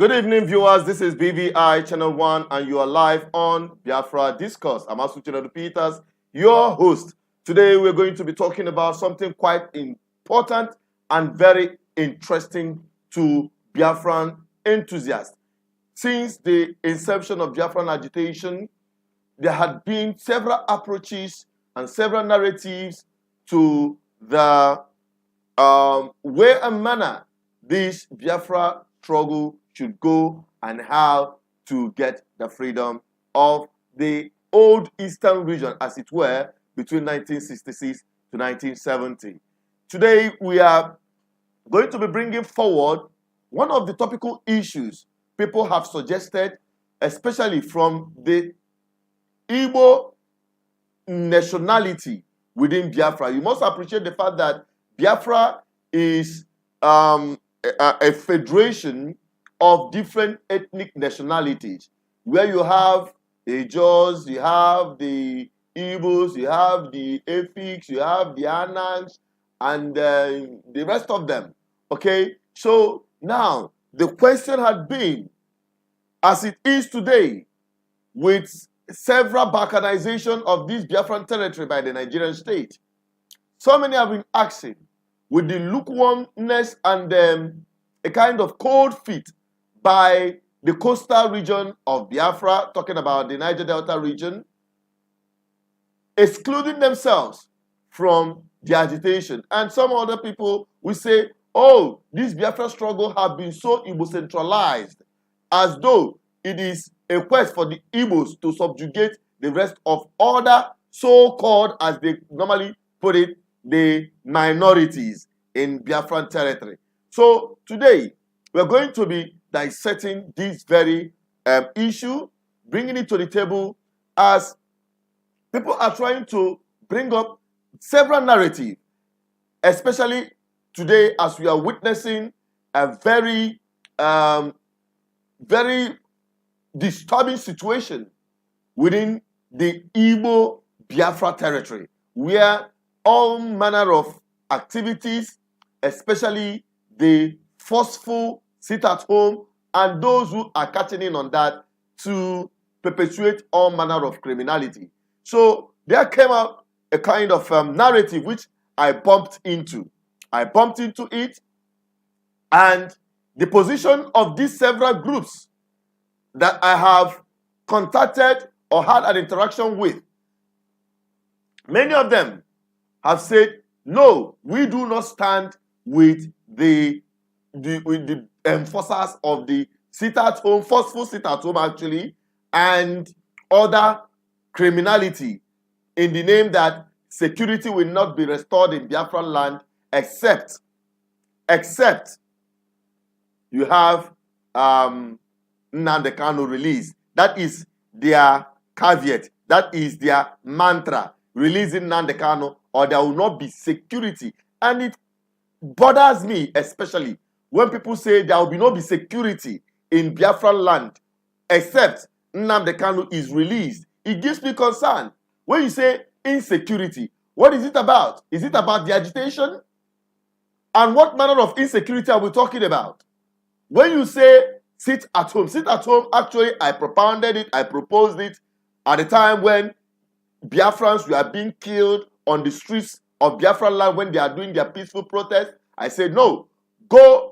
Good evening, viewers. This is BVI Channel 1, and you are live on Biafra Discourse. I'm Asuchinadu Peters, your host. Today, we're going to be talking about something quite important and very interesting to Biafran enthusiasts. Since the inception of Biafran agitation, there had been several approaches and several narratives to the way and manner this Biafra struggle should go and how to get the freedom of the old eastern region, as it were, between 1966 to 1970. Today, we are going to be bringing forward one of the topical issues people have suggested, especially from the Igbo nationality within Biafra. You must appreciate the fact that Biafra is a federation of different ethnic nationalities, where you have the Jaws, you have the Igbos, you have the Efiks, you have the Anangs, and the rest of them. Okay, so now the question had been, as it is today, with several balkanization of this Biafran territory by the Nigerian state, so many have been asking, with the lukewarmness and a kind of cold feet by the coastal region of Biafra, talking about the Niger Delta region, excluding themselves from the agitation. And some other people will say, oh, this Biafra struggle has been so Igbo-centralized, as though it is a quest for the Igbos to subjugate the rest of other so-called, as they normally put it, the minorities in Biafran territory. So today, we're going to be dissecting this very issue, bringing it to the table as people are trying to bring up several narratives, especially today as we are witnessing a very, very disturbing situation within the Igbo Biafra territory, where all manner of activities, especially the forceful sit-at-home and those who are catching in on that, to perpetuate all manner of criminality. So there came out a kind of narrative which I bumped into. I bumped into it, and the position of these several groups that I have contacted or had an interaction with, many of them have said, no, we do not stand with the enforcers of the sit-at-home, forceful sit-at-home actually, and other criminality, in the name that security will not be restored in Biafran land except you have Nnamdi Kanu release. That is their caveat. That is their mantra. Releasing Nnamdi Kanu, or there will not be security. And it bothers me, especially when people say there will be no security in Biafran land except Nnamdi Kanu is released. It gives me concern. When you say insecurity, what is it about? Is it about the agitation? And what manner of insecurity are we talking about? When you say sit at home, actually I propounded it, I proposed it at the time when Biafrans were being killed on the streets of Biafran land when they are doing their peaceful protest. I said, no, go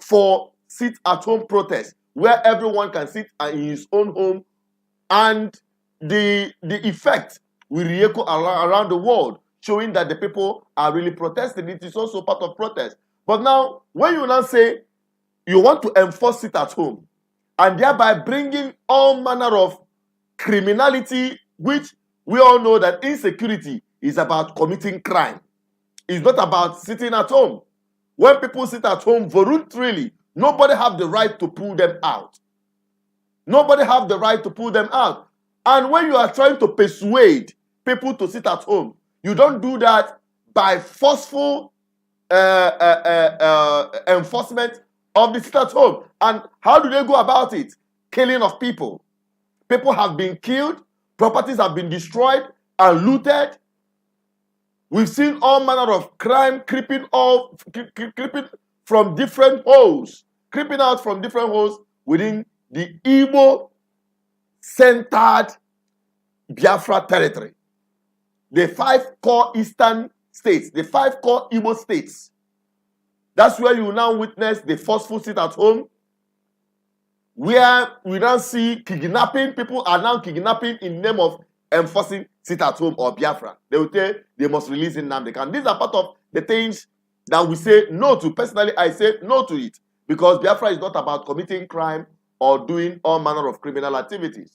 for sit-at-home protest where everyone can sit in his own home, and the effect will re-echo around the world, showing that the people are really protesting. It is also part of protest. But now, when you now say you want to enforce sit-at-home, and thereby bringing all manner of criminality, which we all know that insecurity is about committing crime. It's not about sitting at home. When people sit at home voluntarily, nobody have the right to pull them out. Nobody have the right to pull them out. And when you are trying to persuade people to sit at home, you don't do that by forceful enforcement of the sit at home. And how do they go about it? Killing of people. People have been killed, properties have been destroyed and looted. We've seen all manner of crime creeping from different holes, creeping out from different holes within the Igbo-centered Biafra territory. The 5 core eastern states, the 5 core Igbo states. That's where you now witness the forceful sit at home, where we now see kidnapping. People are now kidnapping in name of enforcing sit at home or Biafra. They will say they must release Nnamdi Kanu. These are part of the things that we say no to. Personally, I say no to it, because Biafra is not about committing crime or doing all manner of criminal activities.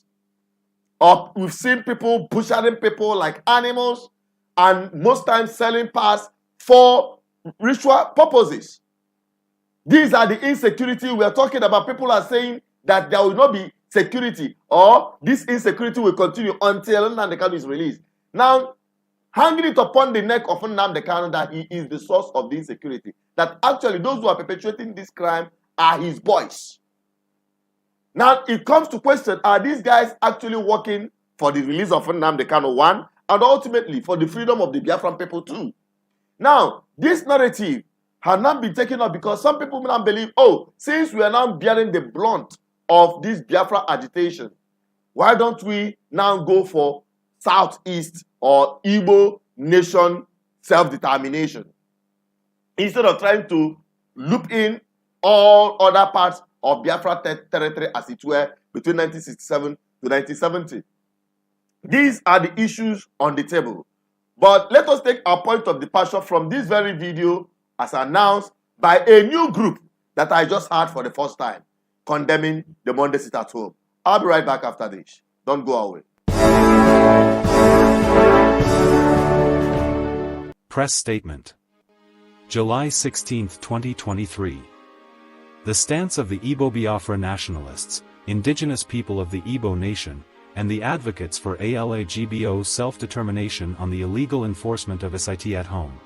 Or we've seen people butchering people like animals, and most times selling parts for ritual purposes. These are the insecurity we are talking about. People are saying that there will not be security, or this insecurity will continue until Nnamdi Kanu is released. Now, hanging it upon the neck of Nnamdi Kanu that he is the source of the insecurity, that actually those who are perpetuating this crime are his boys. Now, it comes to question, are these guys actually working for the release of Nnamdi Kanu, one, and ultimately for the freedom of the Biafran people, too? Now, this narrative has not been taken up because some people now believe, oh, since we are now bearing the brunt of this Biafra agitation, why don't we now go for Southeast or Igbo nation self-determination, instead of trying to loop in all other parts of Biafra territory, as it were, between 1967 to 1970. These are the issues on the table. But let us take our point of departure from this very video as announced by a new group that I just heard for the first time, condemning the Monday sit at home. I'll be right back after this. Don't go away. Press Statement. July 16, 2023. The stance of the Igbo Biafra nationalists, indigenous people of the Igbo nation, and the advocates for ALA-GBO self-determination on the illegal enforcement of SIT at home.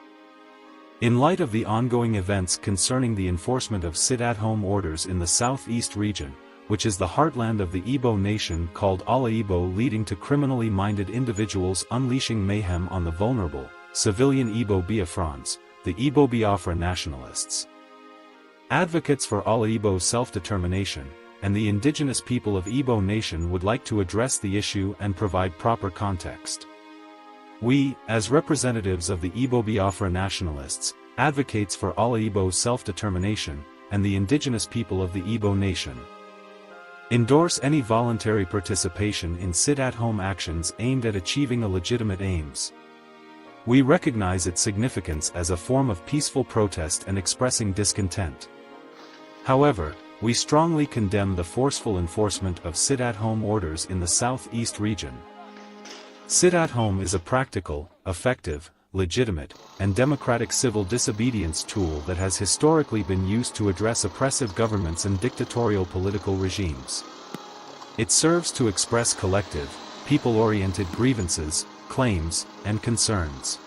In light of the ongoing events concerning the enforcement of sit-at-home orders in the southeast region, which is the heartland of the Igbo nation called Ala Igbo, leading to criminally minded individuals unleashing mayhem on the vulnerable, civilian Igbo Biafrans, the Igbo Biafra nationalists. Advocates for Ala Igbo self-determination, and the indigenous people of Igbo nation would like to address the issue and provide proper context. We, as representatives of the Igbo Biafra nationalists, advocates for Ala Igbo self-determination, and the indigenous people of the Igbo nation, endorse any voluntary participation in sit-at-home actions aimed at achieving a legitimate aims. We recognize its significance as a form of peaceful protest and expressing discontent. However, we strongly condemn the forceful enforcement of sit-at-home orders in the southeast region. Sit-at-home is a practical, effective, legitimate, and democratic civil disobedience tool that has historically been used to address oppressive governments and dictatorial political regimes. It serves to express collective, people-oriented grievances, claims, and concerns.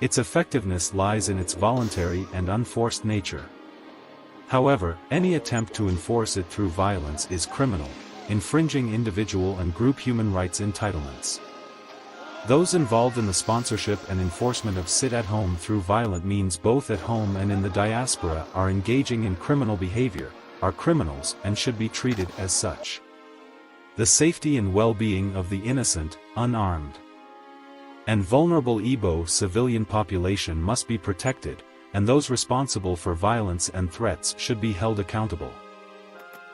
Its effectiveness lies in its voluntary and unforced nature. However, any attempt to enforce it through violence is criminal, infringing individual and group human rights entitlements. Those involved in the sponsorship and enforcement of sit-at-home through violent means both at home and in the diaspora are engaging in criminal behavior, are criminals and should be treated as such. The safety and well-being of the innocent, unarmed, and vulnerable Igbo civilian population must be protected, and those responsible for violence and threats should be held accountable.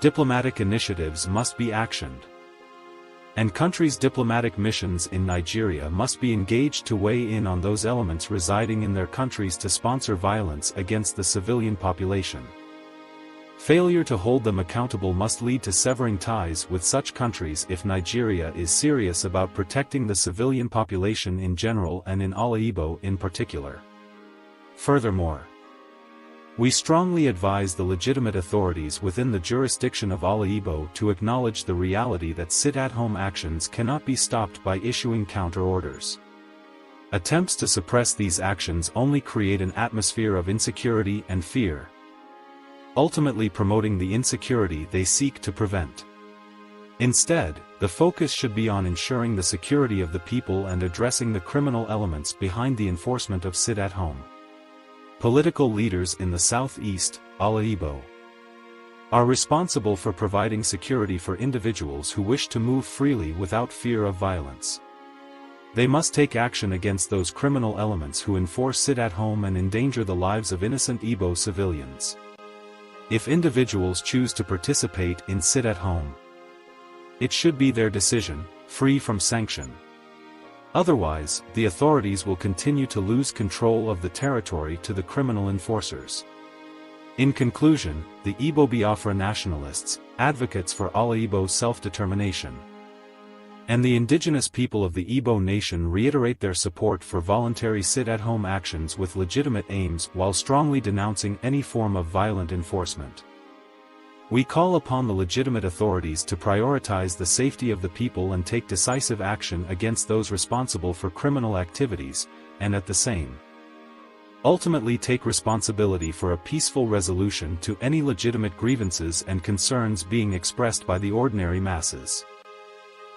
Diplomatic initiatives must be actioned, and countries' diplomatic missions in Nigeria must be engaged to weigh in on those elements residing in their countries to sponsor violence against the civilian population. Failure to hold them accountable must lead to severing ties with such countries if Nigeria is serious about protecting the civilian population in general and in Ala Igbo in particular. Furthermore, we strongly advise the legitimate authorities within the jurisdiction of Ala Igbo to acknowledge the reality that sit-at-home actions cannot be stopped by issuing counter-orders. Attempts to suppress these actions only create an atmosphere of insecurity and fear, ultimately promoting the insecurity they seek to prevent. Instead, the focus should be on ensuring the security of the people and addressing the criminal elements behind the enforcement of sit-at-home. Political leaders in the southeast, Ala Igbo, are responsible for providing security for individuals who wish to move freely without fear of violence. They must take action against those criminal elements who enforce sit-at-home and endanger the lives of innocent Igbo civilians. If individuals choose to participate in sit-at-home, it should be their decision, free from sanction. Otherwise, the authorities will continue to lose control of the territory to the criminal enforcers. In conclusion, the Igbo Biafra nationalists, advocates for all Igbo self-determination, and the indigenous people of the Igbo nation reiterate their support for voluntary sit-at-home actions with legitimate aims while strongly denouncing any form of violent enforcement. We call upon the legitimate authorities to prioritize the safety of the people and take decisive action against those responsible for criminal activities, and at the same ultimately take responsibility for a peaceful resolution to any legitimate grievances and concerns being expressed by the ordinary masses.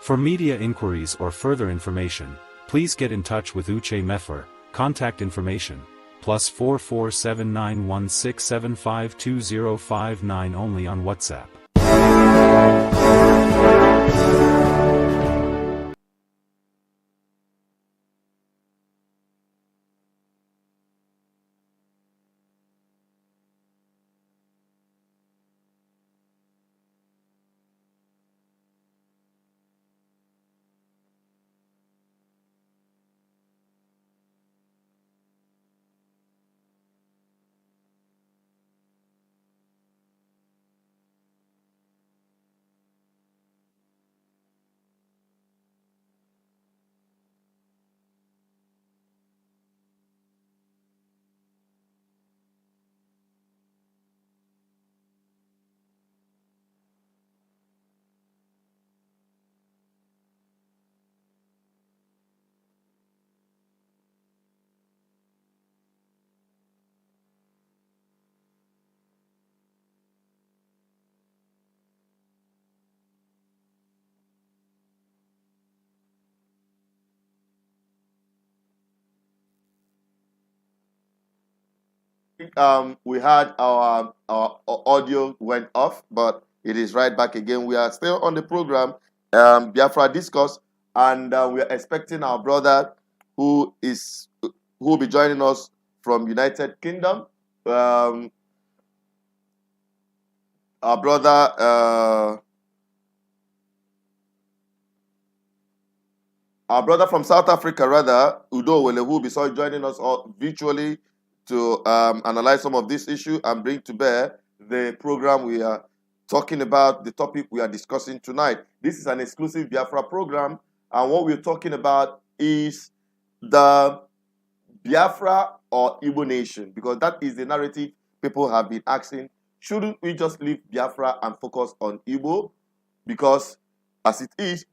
For media inquiries or further information, please get in touch with Uche Mefer. Contact information, +44 7916752059 only on WhatsApp. We had our audio went off, but it is right back again. We are still on the program, Biafra Discourse, and we are expecting our brother who will be joining us from United Kingdom. Our brother from South Africa, rather, Udo Wele, who will be joining us virtually to analyze some of this issue and bring to bear the program we are talking about, the topic we are discussing tonight. This is an exclusive Biafra program, and what we're talking about is the Biafra or Igbo nation, because that is the narrative people have been asking. Shouldn't we just leave Biafra and focus on Igbo? Because as it is,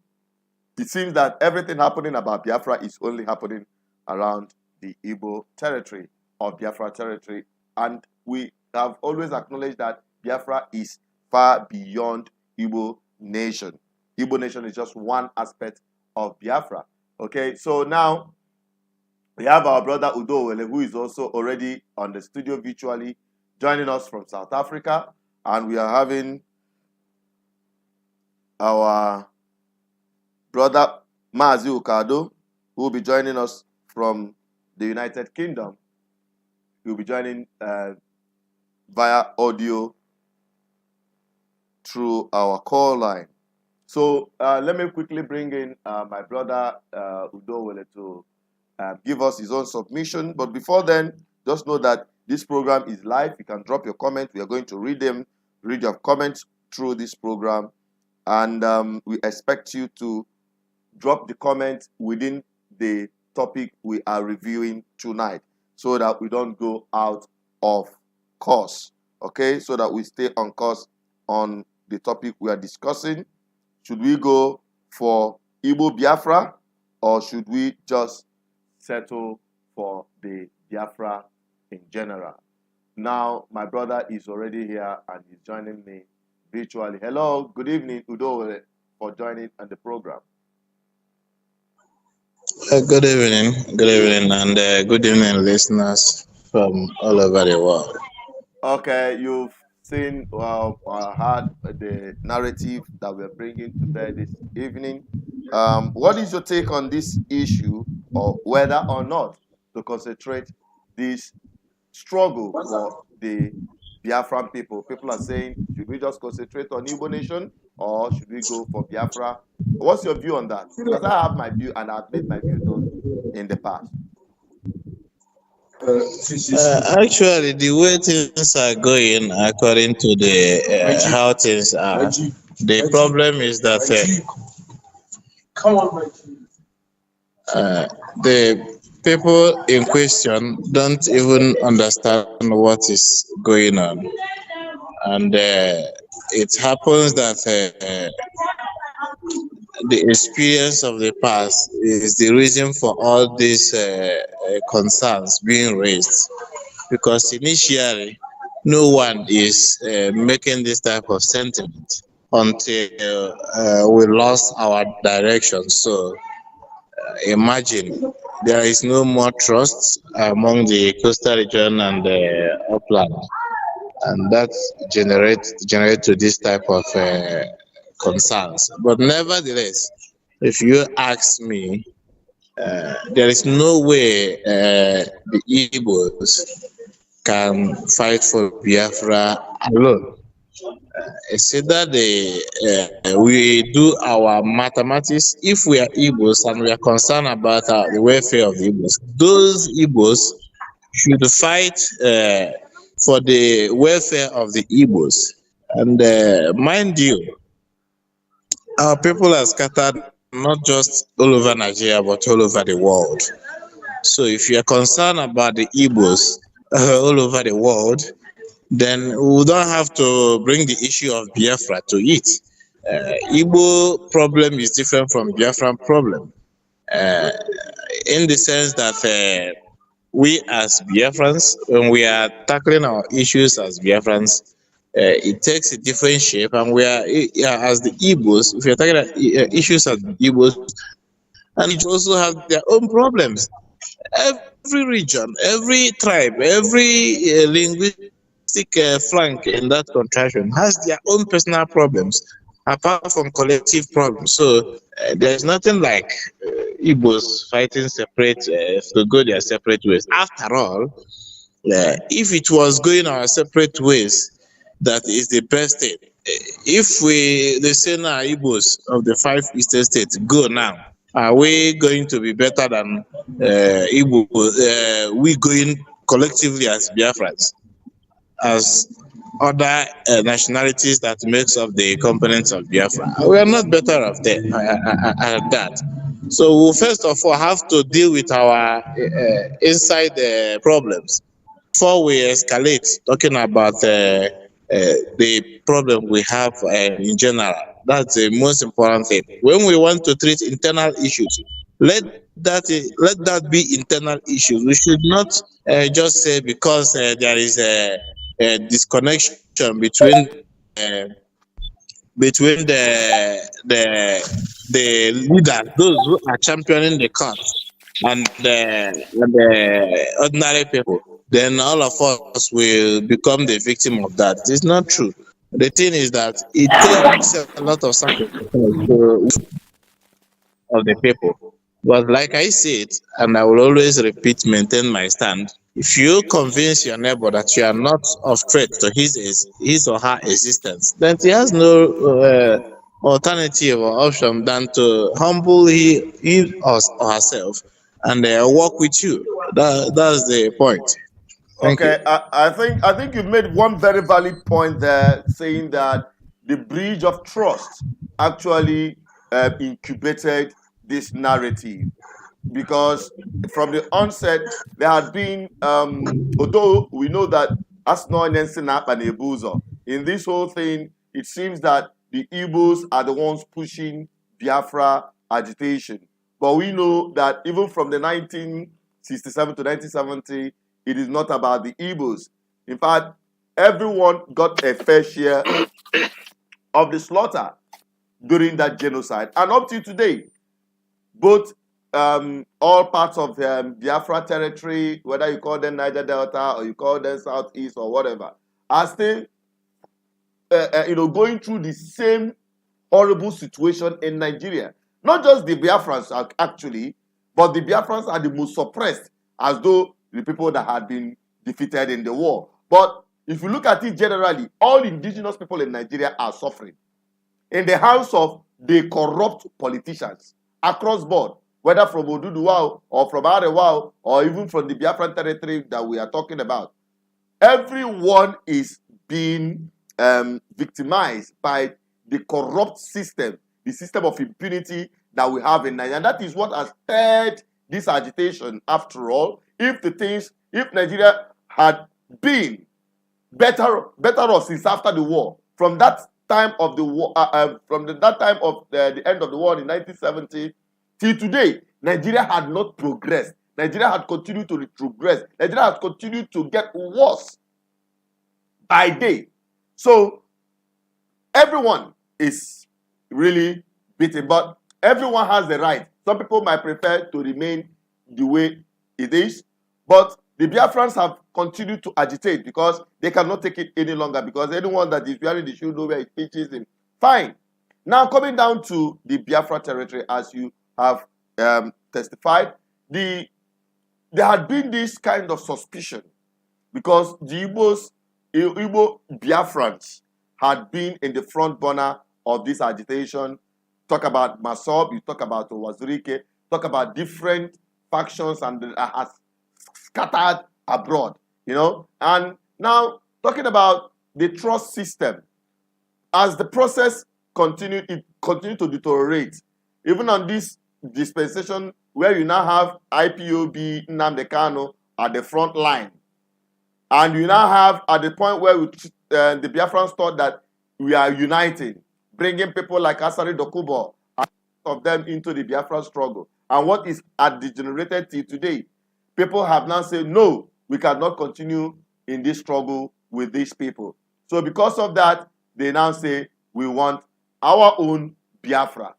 it seems that everything happening about Biafra is only happening around the Igbo territory or Biafra territory. And we have always acknowledged that Biafra is far beyond Igbo nation. Igbo nation is just one aspect of Biafra. Okay, so now we have our brother Udo Wele, who is also already on the studio virtually, joining us from South Africa. And we are having our brother Mazi Ukado, who will be joining us from the United Kingdom. He will be joining via audio through our call line. So let me quickly bring in my brother Udo Wele to give us his own submission. But before then, just know that this program is live. You can drop your comment. We are going to read your comments through this program. And we expect you to drop the comment within the topic we are reviewing tonight, so that we don't go out of course, okay? So that we stay on course on the topic we are discussing. Should we go for Igbo Biafra, or should we just settle for the Biafra in general? Now, my brother is already here and he's joining me virtually. Hello, good evening, Udo, for joining on the program. Good evening, and good evening, listeners from all over the world. Okay, you've Saying, well, I had the narrative that we're bringing to bear this evening. What is your take on this issue, or whether or not to concentrate this struggle for the Biafran people? People are saying, should we just concentrate on Igbo nation, or should we go for Biafra? What's your view on that? Because I have my view, and I've made my view known in the past. Actually, the way things are going, according to the how things are, the problem is that the people in question don't even understand what is going on, and it happens that the experience of the past is the reason for all these concerns being raised, because initially no one is making this type of sentiment until we lost our direction. So imagine there is no more trust among the coastal region and the upland, and that generate to this type of concerns. But nevertheless, if you ask me, there is no way the Igbos can fight for Biafra alone. It's either we do our mathematics. If we are Igbos and we are concerned about the welfare of the Igbos, those Igbos should fight for the welfare of the Igbos. And mind you, our people are scattered not just all over Nigeria but all over the world. So if you are concerned about the Igbos all over the world, then we don't have to bring the issue of Biafra to it. Igbo problem is different from Biafran problem, in the sense that we as Biafrans, when we are tackling our issues as Biafrans, it takes a different shape, and we are as the Igbos, if we are tackling issues as Igbos, and it also have their own problems. Every region, every tribe, every linguistic flank in that contraction has their own personal problems, apart from collective problems. So there is nothing like Igbos fighting separate to go their separate ways. After all, if it was going our separate ways, that is the best thing. If they say now Igbos of the 5 eastern states go now, are we going to be better than Igbo? We going collectively as Biafrans, as other nationalities that makes up the components of Biafra? We are not better off them at that. So we first of all have to deal with our inside problems before we escalate talking about the problem we have in general. That's the most important thing. When we want to treat internal issues, let that be internal issues. We should not just say because there is a disconnection uh, between the leaders, those who are championing the cause, and the ordinary people, then all of us will become the victim of that. It's not true. The thing is that it takes a lot of sacrifice of the people. But like I said, and I will always repeat, maintain my stand. If you convince your neighbor that you are not of threat to his or her existence, then he has no alternative or option than to humble he or herself and work with you. That's the point. Thank you. Okay, I think you've made one very valid point there, saying that the bridge of trust actually incubated this narrative, because from the onset there had been, although we know that in this whole thing, it seems that the Igbos are the ones pushing Biafra agitation, but we know that even from the 1967 to 1970, it is not about the Igbos. In fact, everyone got a fair share of the slaughter during that genocide, and up to today, both all parts of Biafra territory, whether you call them Niger Delta or you call them Southeast or whatever, are still going through the same horrible situation in Nigeria. Not just the Biafrans actually, but the Biafrans are the most suppressed, as though the people that had been defeated in the war. But if you look at it generally, all indigenous people in Nigeria are suffering in the hands of the corrupt politicians across board, whether from Oduduwa or from Arewa or even from the Biafran territory that we are talking about. Everyone is being victimized by the corrupt system, the system of impunity that we have in Nigeria. And that is what has stirred this agitation. After all, if Nigeria had been better off since after the war, from that time of the war, that time of the end of the war in 1970 till today, Nigeria had not progressed. Nigeria had continued to retrogress. Nigeria had continued to get worse by day. So everyone is really beaten, but everyone has the right. Some people might prefer to remain the way it is, but the Biafrans have continued to agitate because they cannot take it any longer, because anyone that is wearing the shoe know where it pitches in. Fine. Now, coming down to the Biafra territory, as you have testified, there had been this kind of suspicion because the Igbo Biafrans had been in the front burner of this agitation. Talk about Masob, you talk about Owazurike, talk about different factions and has scattered abroad, And now, talking about the trust system, as the process continued, it continued to deteriorate. Even on this dispensation, where you now have IPOB Nnamdi Kanu at the front line, and you now have at the point where the Biafrans thought that we are uniting, bringing people like Asari Dokubo of them into the Biafran struggle. And what is degenerated till today, people have now said, no, we cannot continue in this struggle with these people. So because of that, they now say, we want our own Biafra,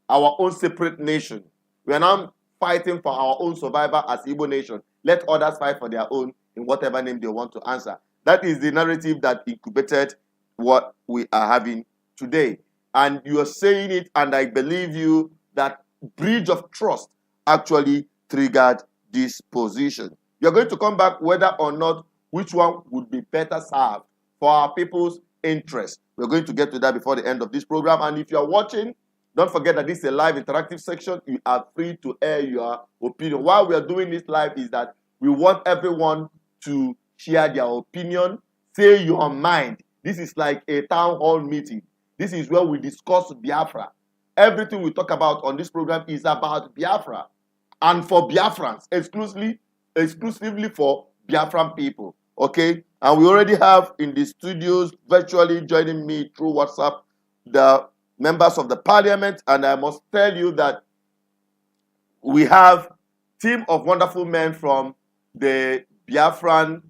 our own separate nation. We are now fighting for our own survival as Igbo nation. Let others fight for their own in whatever name they want to answer. That is the narrative that incubated what we are having today. And you are saying it, and I believe you, that breach of trust actually triggered this position. You're going to come back whether or not which one would be better served for our people's interest. We're going to get to that before the end of this program. And if you're watching, don't forget that this is a live interactive section. You are free to air your opinion. Why we are doing this live is that we want everyone to share their opinion, say your mind. This is like a town hall meeting. This is where we discuss Biafra. Everything we talk about on this program is about Biafra. And for Biafrans, exclusively for Biafran people. Okay? And we already have in the studios virtually joining me through WhatsApp the members of the parliament. And I must tell you that we have a team of wonderful men from the Biafran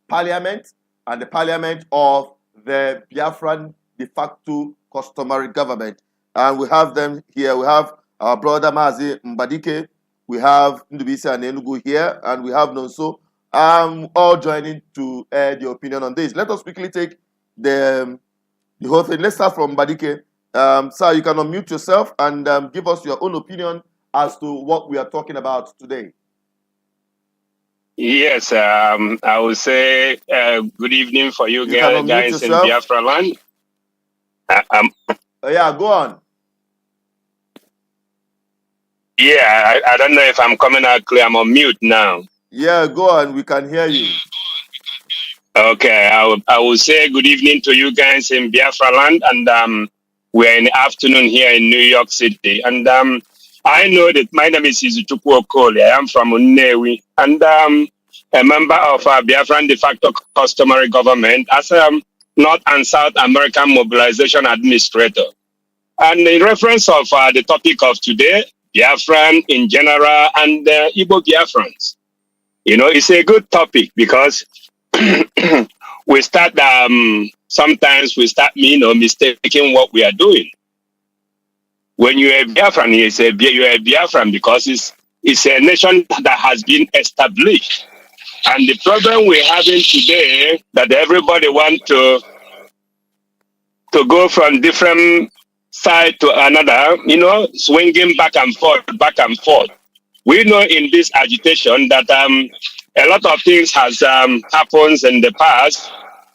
parliament and the parliament of the Biafran de facto customary government. And we have them here. We have our brother Mazi Mbadike. We have Ndubisi and Enugu here. And we have Nonso all joining to air the opinion on this. Let us quickly take the whole thing. Let's start from Mbadike. Sir, you can unmute yourself and give us your own opinion as to what we are talking about today. Yes, I would say good evening for you guys in Biafra land. Yeah, go on. Yeah, I don't know if I'm coming out clear. I'm on mute now. Yeah, go on. We can hear you. Okay, I will say good evening to you guys in Biafra land, and we're in the afternoon here in New York City. And I know that my name is Izuchukwu Okoli. I am from Nnewi, and a member of Biafran de facto customary government as a North and South American mobilization administrator. And in reference of the topic of today, Biafran in general and Igbo Biafrans, it's a good topic because we start sometimes we start mistaking what we are doing. When you're a Biafran, you're a Biafran because it's a nation that has been established. And the problem we're having today that everybody want to to go from different side to another, swinging back and forth, back and forth. We know in this agitation that a lot of things has happens in the past,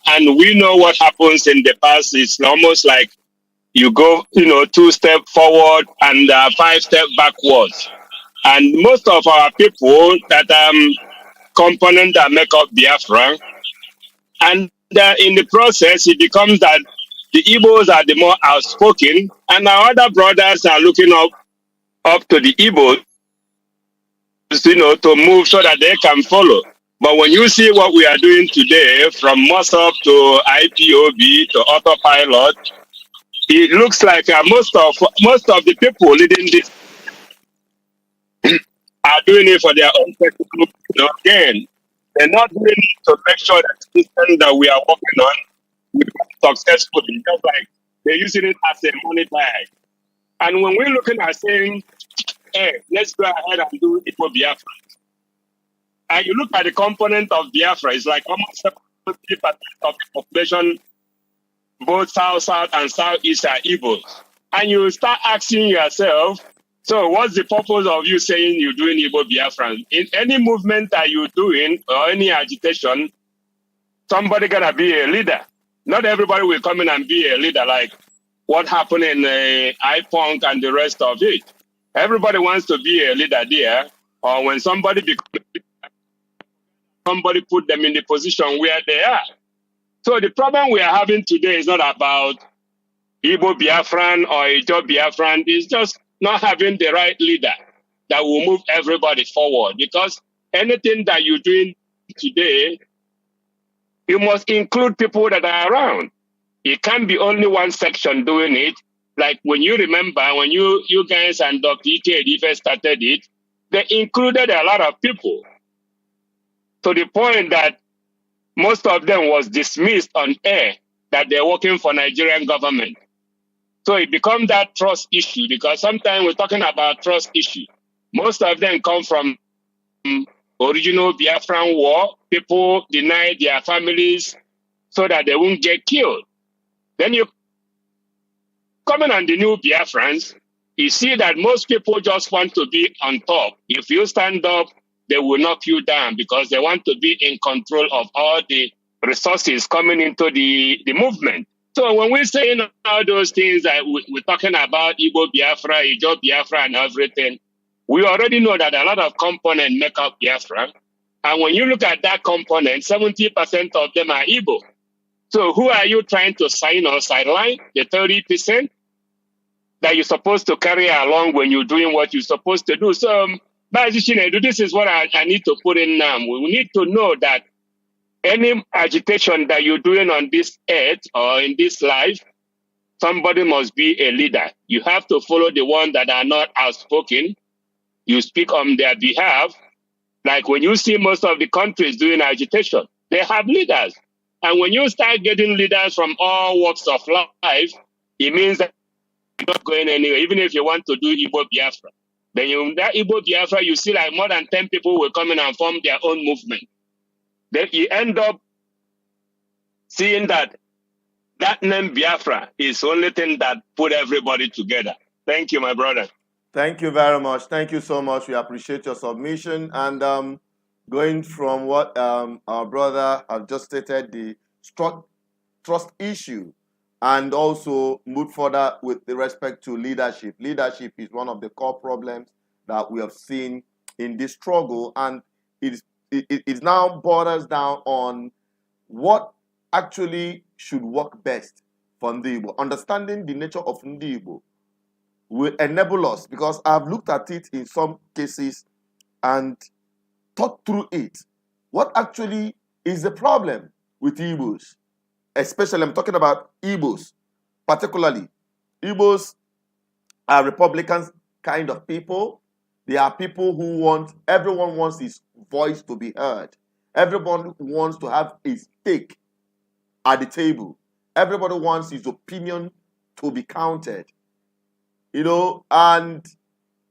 and we know what happens in the past is almost like you go, 2 steps forward and 5 steps backwards. And most of our people that component that make up Biafra, and in the process, it becomes that the Igbos are the more outspoken, and our other brothers are looking up to the Igbos, to move so that they can follow. But when you see what we are doing today, from MOSOP to IPOB to autopilot, it looks like most of the people leading this are doing it for their own personal gain. They're not doing it to make sure that the system that we are working on we work successfully. Just like they're using it as a money bag. And when we're looking at saying, hey, let's go ahead and do Igbo Biafra, and you look at the component of Biafra, it's like almost 70% of the population, both South and Southeast, are Igbos. And you start asking yourself, so what's the purpose of you saying you're doing Igbo Biafra? In any movement that you're doing or any agitation, somebody gonna be a leader. Not everybody will come in and be a leader like what happened in iPunk and the rest of it. Everybody wants to be a leader there, or when somebody put them in the position where they are. So the problem we are having today is not about Igbo Biafran or Ijo Biafran. It's just not having the right leader that will move everybody forward. Because anything that you're doing today, you must include people that are around. It can't be only one section doing it. Like when you remember, when you guys and Dr. Ike first started it, they included a lot of people to the point that most of them was dismissed on air that they're working for Nigerian government. So it becomes that trust issue, because sometimes we're talking about trust issue. Most of them come from original Biafran war. People deny their families so that they won't get killed. Then you coming on the new Biafrans, you see that most people just want to be on top. If you stand up, they will knock you down because they want to be in control of all the resources coming into the movement. So when we're saying all those things that we're talking about Igbo Biafra, Ijo Biafra and everything, we already know that a lot of components make up Biafra. And when you look at that component, 70% of them are Igbo. So who are you trying to sign or sideline? The 30% that you're supposed to carry along when you're doing what you're supposed to do. So this is what I need to put in now. We need to know that any agitation that you're doing on this earth or in this life, somebody must be a leader. You have to follow the ones that are not outspoken. You speak on their behalf. Like when you see most of the countries doing agitation, they have leaders. And when you start getting leaders from all walks of life, it means that you're not going anywhere, even if you want to do Igbo Biafra. Then that Igbo Biafra, you see like more than 10 people will come in and form their own movement. Then you end up seeing that name Biafra is the only thing that put everybody together. Thank you, my brother. Thank you very much. Thank you so much. We appreciate your submission. And going from what our brother have just stated, the trust issue, and also move further with respect to leadership. Leadership is one of the core problems that we have seen in this struggle, and it now borders down on what actually should work best for Igbo. Understanding the nature of Igbo will enable us, because I've looked at it in some cases and thought through it. What actually is the problem with Igbos? Especially, I'm talking about Igbos, particularly. Igbos are Republican kind of people. They are people who everyone wants his voice to be heard. Everyone wants to have a stake at the table. Everybody wants his opinion to be counted. And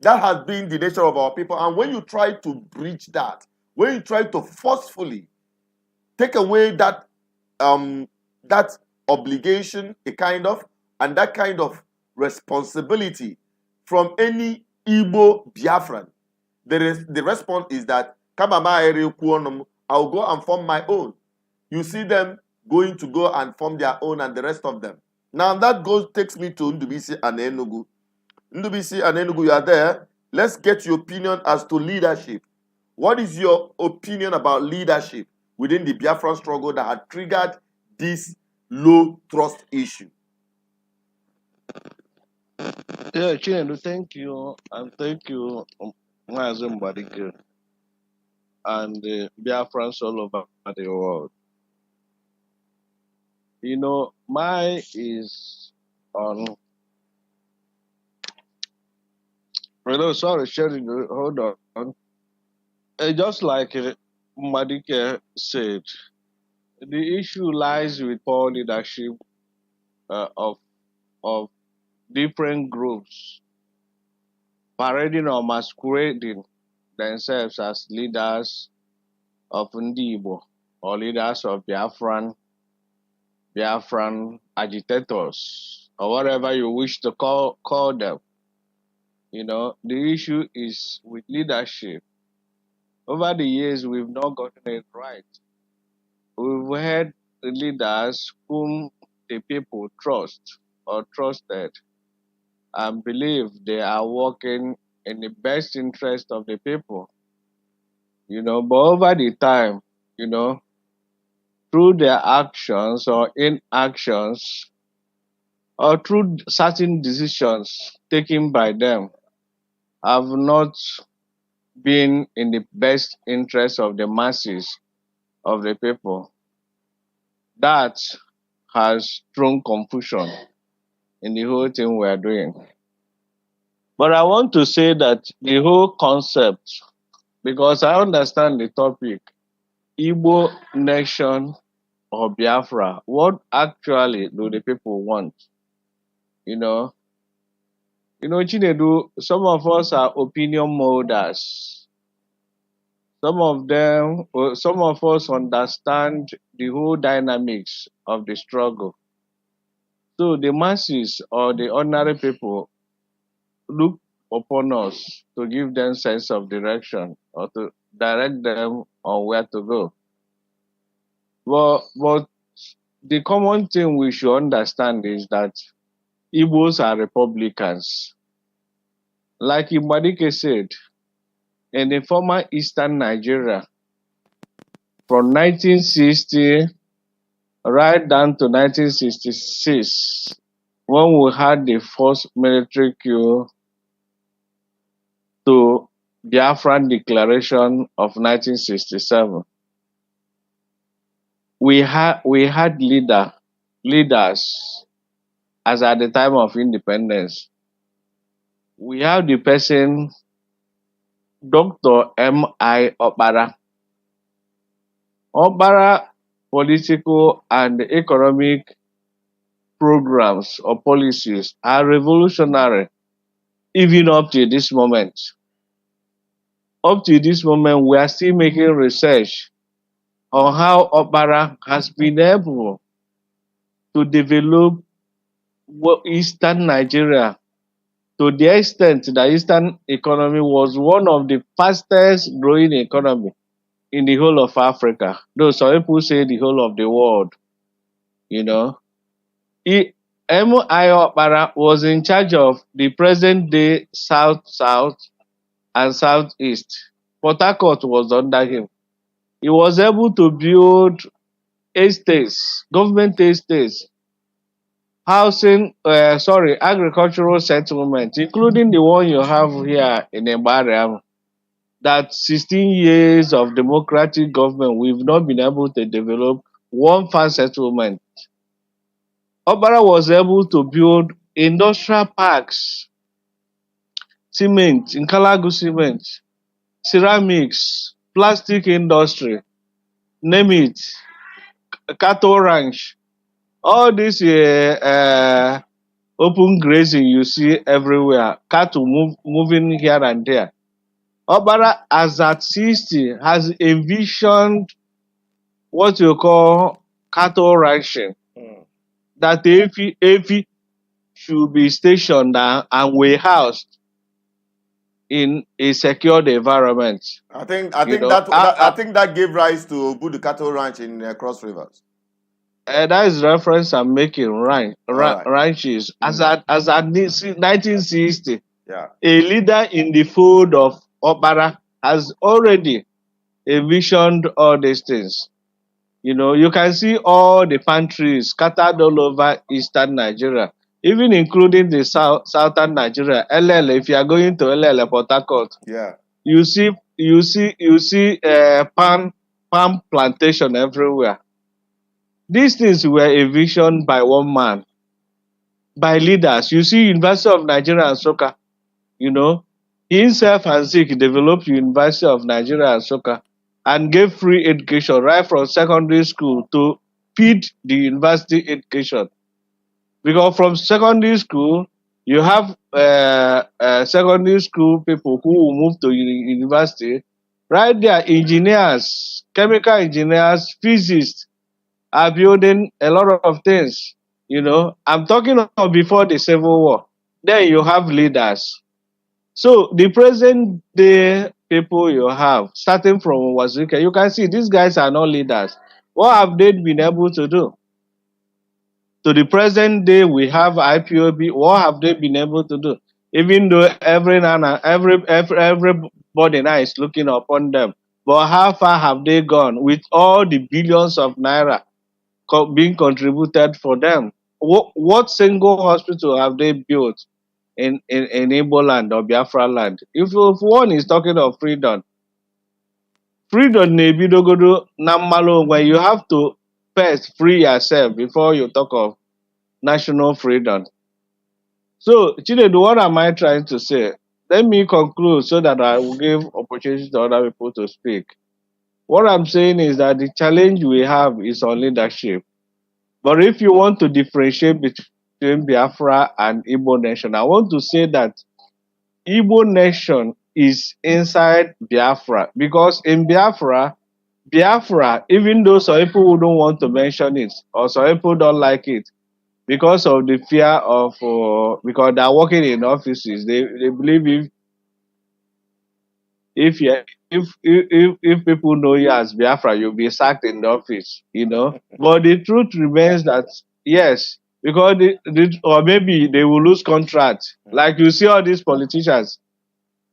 that has been the nature of our people. And when you try to breach that, when you try to forcefully take away that obligation, and that kind of responsibility from any Igbo Biafran. The response is that I'll go and form my own. You see them going to go and form their own and the rest of them. Now that takes me to Ndubisi and Enugu. Ndubisi and Enugu, you are there. Let's get your opinion as to leadership. What is your opinion about leadership within the Biafran struggle that had triggered this low trust issue? Yeah, Chinelu, thank you. And thank you, Mazum Badike, and Biafrans all over the world. You know, mine is on. Sorry, Sherry, hold on. Just like Madike said, the issue lies with poor leadership of different groups parading or masquerading themselves as leaders of Igbo or leaders of Biafran agitators, or whatever you wish to call them. You know, the issue is with leadership. Over the years, we've not gotten it right. We've had leaders whom the people trust or trusted and believe they are working in the best interest of the people. You know, but over the time, you know, through their actions or inactions, or through certain decisions taken by them, have not been in the best interest of the masses of the people. That has thrown confusion in the whole thing we are doing. But I want to say that the whole concept, because I understand the topic, Igbo nation or Biafra, what actually do the people want? You know, Chinedu, some of us are opinion molders. Some of us understand the whole dynamics of the struggle. So the masses or the ordinary people look upon us to give them sense of direction or to direct them on where to go. But the common thing we should understand is that Igbos are Republicans. Like Ibadike said, in the former Eastern Nigeria, from 1960 right down to 1966, when we had the first military coup to Biafran Declaration of 1967, we had leaders as at the time of independence. We have the person Dr. M.I. Okpara. Okpara political and economic programs or policies are revolutionary even up to this moment. Up to this moment, we are still making research on how Okpara has been able to develop Eastern Nigeria to the extent that Eastern economy was one of the fastest growing economy in the whole of Africa. Though some people say the whole of the world, you know. M.I. Okpara was in charge of the present day South and Southeast. Port Harcourt was under him. He was able to build estates, government estates, agricultural settlements, including the one you have here in Mbariam. That 16 years of democratic government, we've not been able to develop one farm settlement. Okpara was able to build industrial parks, cement, Nkalagu cement, ceramics, plastic industry, name it, cattle ranch, all this open grazing you see everywhere, cattle moving here and there. Okpara, as at 60, has envisioned what you call cattle ranching. that Efi should be stationed and warehoused in a secured environment. I think that gave rise to Budu Cattle Ranch in Cross Rivers. That is reference I'm making, right. ranches. As at 1960, Yeah. a leader in the fold of Opara has already envisioned all these things. You can see all the pantries scattered all over eastern Nigeria, even including the southern Nigeria. LL, if you are going to LL Port Harcourt, yeah, you see palm plantation everywhere. These things were envisioned by one man, by leaders. You see, University of Nigeria and Soka, he himself and Zik developed University of Nigeria and Soka and gave free education right from secondary school to feed the university education. Because from secondary school, you have secondary school people who will move to university. Right there, engineers, chemical engineers, physicists are building a lot of things. I'm talking of before the Civil War. Then you have leaders. So the present day people you have, starting from Wazuka, you can see these guys are not leaders. What have they been able to do? To the present day, we have IPOB. What have they been able to do? Even though everybody now is looking upon them, but how far have they gone with all the billions of naira being contributed for them? What single hospital have they built in Igbo land or Biafra land? If one is talking of freedom na-ebidogodo na mmalụ onwe. You have to first free yourself before you talk of national freedom. So, Chinedu, what am I trying to say? Let me conclude so that I will give opportunity to other people to speak. What I'm saying is that the challenge we have is on leadership. But if you want to differentiate between Biafra and Igbo nation, I want to say that Igbo nation is inside Biafra, because in Biafra, even though some people who don't want to mention it or some people don't like it because of the fear of because they're working in offices, they believe if people know you as Biafra, you'll be sacked in the office, But the truth remains that yes, because or maybe they will lose contracts. Like you see all these politicians,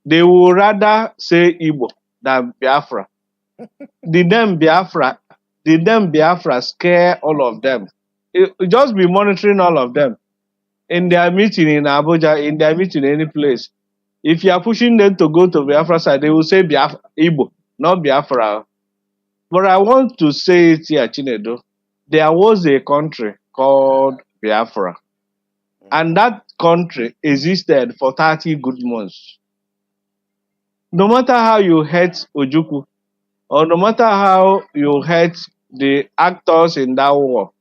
they will rather say Igbo than Biafra. The name Biafra scare all of them. Just be monitoring all of them. In their meeting in Abuja, in their meeting any place, if you are pushing them to go to Biafra side, they will say Biafra, Igbo, not Biafra. But I want to say it here, Chinedu. There was a country called Biafra. And that country existed for 30 good months. No matter how you hate Ojukwu, or no matter how you hate the actors in that war,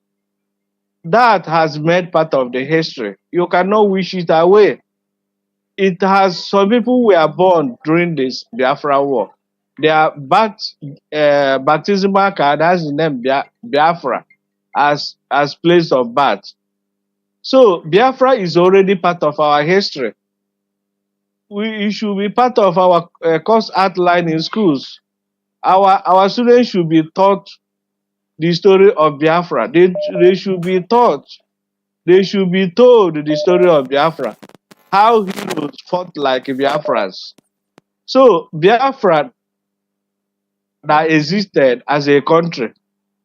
that has made part of the history. You cannot wish it away. It has, some people were born during this Biafra war. Their baptismal card has the name Biafra as place of birth. So Biafra is already part of our history. It should be part of our course outline in schools. Our students should be taught the story of Biafra. They should be taught. They should be told the story of Biafra. How heroes fought like Biafrans. So Biafra that existed as a country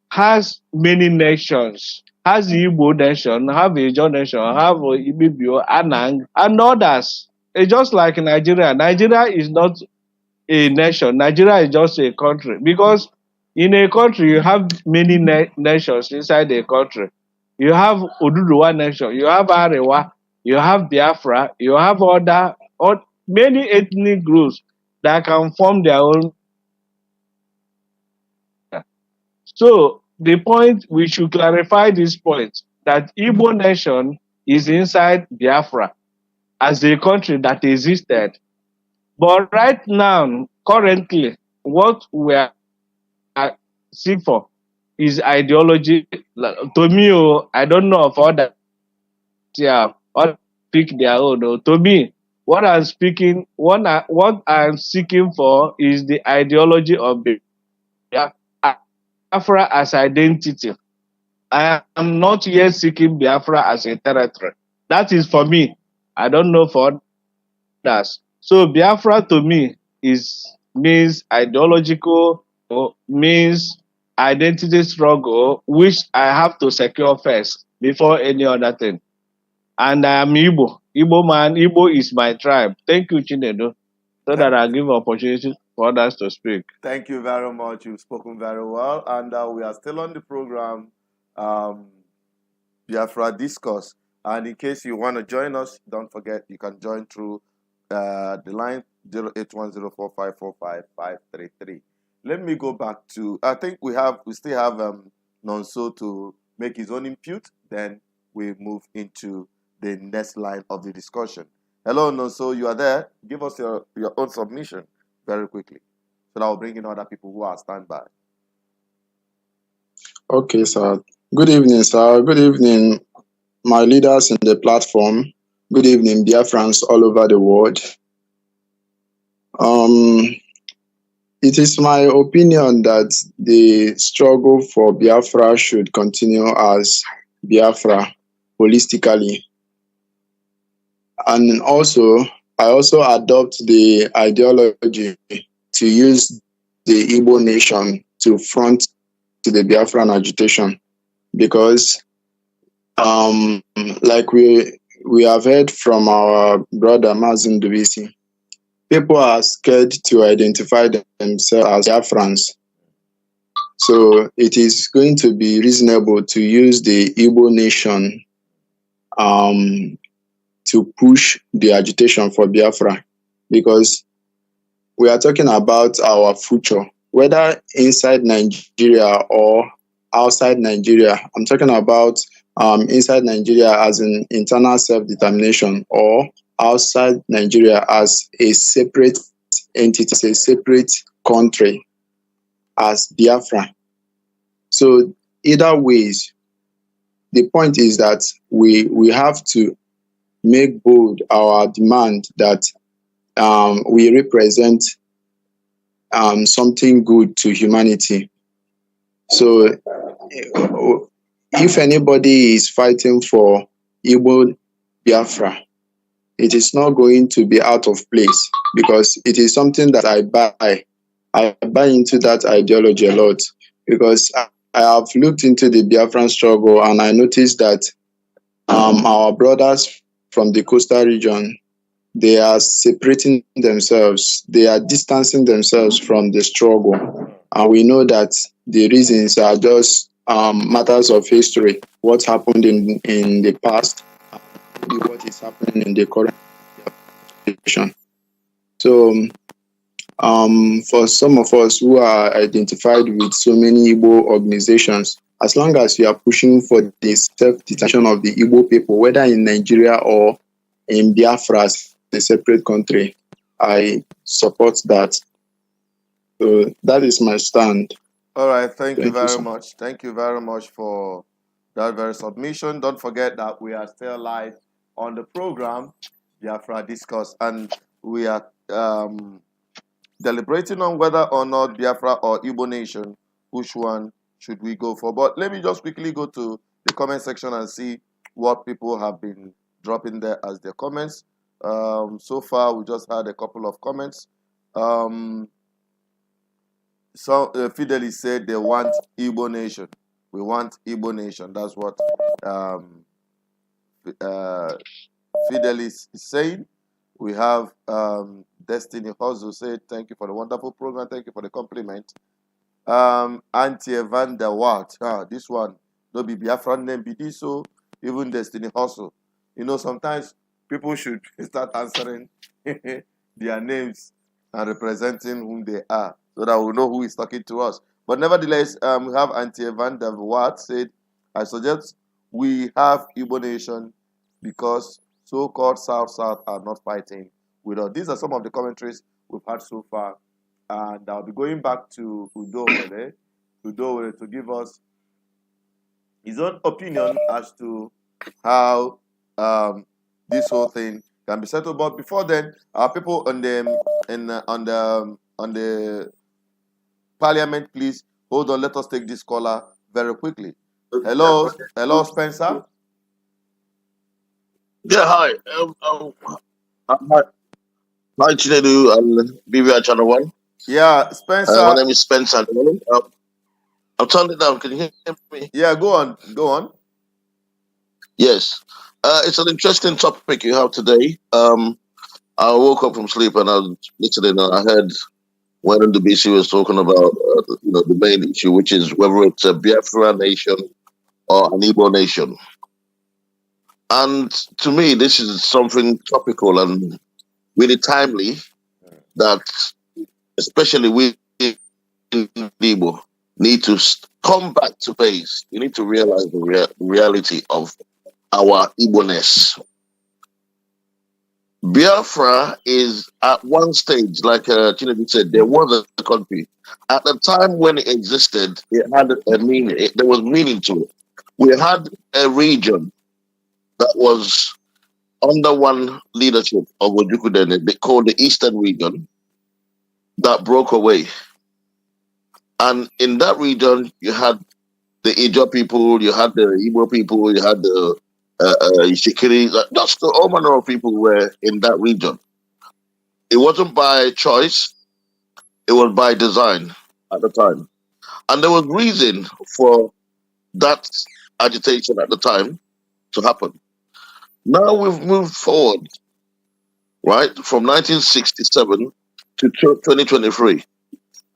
has many nations. Has the Igbo nation, have the Ijaw nation, have Ibibio, Anang, and others. It's just like Nigeria. Nigeria is not a nation. Nigeria is just a country. Because in a country, you have many nations inside a country. You have Oduduwa nation, you have Arewa, you have Biafra, you have many ethnic groups that can form their own. So the point, we should clarify this point, that Igbo nation is inside Biafra as a country that existed. But right now, currently, what we are seeking for his ideology. To me, I don't know of others. Yeah, all pick their own. To me, what I'm seeking for is the ideology of Biafra as identity. I am not yet seeking Biafra as a territory. That is for me. I don't know for others. So Biafra to me means ideological, means identity struggle, which I have to secure first before any other thing. And I am Igbo. Igbo man, Igbo is my tribe. Thank you, Chinedu, so that I give opportunity for others to speak. Thank you very much. You've spoken very well. And we are still on the program, Biafra Discourse. And in case you want to join us, don't forget you can join through the line 0810454533. Let me go back to, I think we still have Nonso to make his own input. Then we move into the next line of the discussion. Hello, Nonso, you are there. Give us your own submission very quickly. So that will bring in other people who are standby. Okay, sir. Good evening, sir. Good evening, my leaders in the platform. Good evening, Biafrans all over the world. It is my opinion that the struggle for Biafra should continue as Biafra holistically. And also, I also adopt the ideology to use the Igbo nation to front to the Biafran agitation, because like we have heard from our brother Mazin Dubisi, people are scared to identify themselves as Biafrans. So it is going to be reasonable to use the Igbo nation to push the agitation for Biafra, because we are talking about our future, whether inside Nigeria or outside Nigeria. I'm talking about inside Nigeria as an internal self-determination, or outside Nigeria as a separate entity, a separate country as Biafra. So either ways, the point is that we have to make bold our demand that we represent something good to humanity. So if anybody is fighting for Igbo Biafra, it is not going to be out of place, because it is something that I buy. I buy into that ideology a lot, because I have looked into the Biafran struggle and I noticed that our brothers from the coastal region, they are separating themselves, they are distancing themselves from the struggle. And we know that the reasons are just matters of history, what happened in the past, what is happening in the current situation. So for some of us who are identified with so many Igbo organizations, as long as you are pushing for the self-determination of the Igbo people, whether in Nigeria or in Biafra, a separate country, I support that. So that is my stand. All right, thank you very sir. much. Thank you very much for that very submission. Don't forget that we are still live on the program, Biafra Discourse, and we are deliberating on whether or not Biafra or Igbo Nation, which one should we go for. But let me just quickly go to the comment section and see what people have been dropping there as their comments. So far, we just had a couple of comments. So Fidelis said they want Igbo Nation. We want Igbo Nation. That's what Fidelis is saying. We have Destiny Hustle said, thank you for the wonderful program. Thank you for the compliment. Auntie Van der Watt. This one, no be Biafran name, be this so. Even Destiny Hustle. You know, sometimes people should start answering their names and representing whom they are, so that we know who is talking to us. But nevertheless, we have Auntie Van der Watt said, I suggest we have Igbo Nation because so-called South are not fighting with us. These are some of the commentaries we've had so far. And I'll be going back to Udo Mele to give us his own opinion as to how this whole thing can be settled. But before then, our people on the parliament, please hold on. Let us take this caller very quickly. Hello, Spencer. Yeah, hi. Hi, Chinedu and BBI Channel 1. Yeah, My Spencer. name is Spencer. I'm turning it down. Can you hear me? Yeah, go on. Yes. It's an interesting topic you have today. I woke up from sleep and I was listening and I heard when the BC was talking about the main issue, which is whether it's a Biafra nation or an Igbo nation. And to me, this is something topical and really timely that especially we in Igbo need to come back to base. We need to realize the reality of our Igbo-ness. Biafra is at one stage, like Chinedu said, there was a country. At the time when it existed, it had a meaning. There was meaning to it. We had a region that was under one leadership of Ojukudene, they called the Eastern region, that broke away. And in that region, you had the Ijo people, you had the Igbo people, you had the Ishikiri, just the all manner of people were in that region. It wasn't by choice, it was by design at the time. And there was reason for that agitation at the time to happen. Now we've moved forward, right, from 1967 to 2023.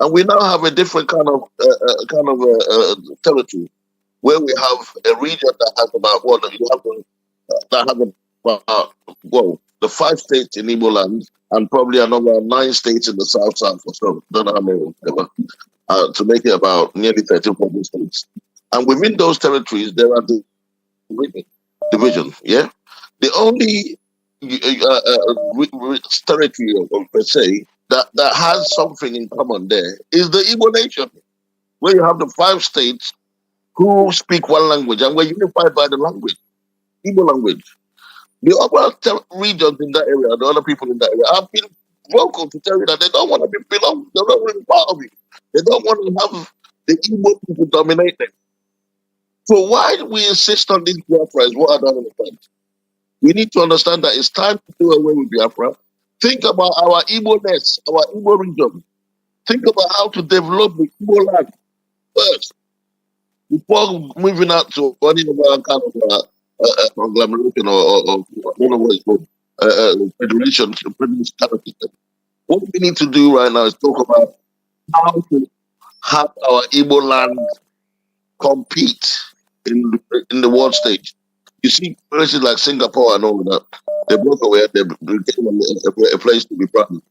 And we now have a different kind of territory where we have a region that has about the 5 states in Igbo land and probably another 9 states in the south or so. Don't know how many, whatever, to make it about nearly 13 states. And within those territories, there are division. Yeah, the only territory per se that has something in common there is the Igbo nation, where you have the 5 states who speak one language and we're unified by the language, Igbo language. The other regions in that area, the other people in that area, have been vocal to tell you that they don't want to be belong. They're not really part of it. They don't want to have the Igbo people dominate them. So why do we insist on these Biafra is what I don't understand. We need to understand that it's time to do away with Biafra. Think about our Igbo-ness, our Igbo region. Think about how to develop the Igbo land first before moving out to any other kind of conglomeration or I don't know what it's called, federation. What we need to do right now is talk about how to have our Igbo land compete in the world stage. You see places like Singapore and all of that, they broke away, they became a place to be proud of.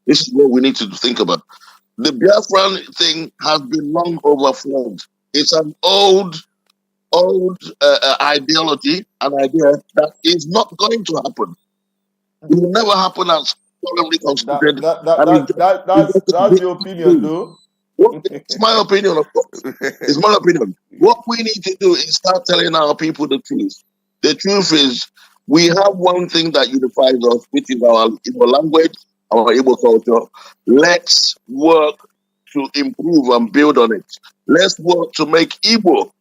This is what we need to think about. The Biafran thing has been long overflowed. It's an old ideology, an idea that is not going to happen. It will never happen as solemnly constituted. That's your opinion, though. It's my opinion, of course. It's my opinion. What we need to do is start telling our people the truth. The truth is, we have one thing that unifies us, which is our Igbo language, our Igbo culture. Let's work to improve and build on it. Let's work to make Igbo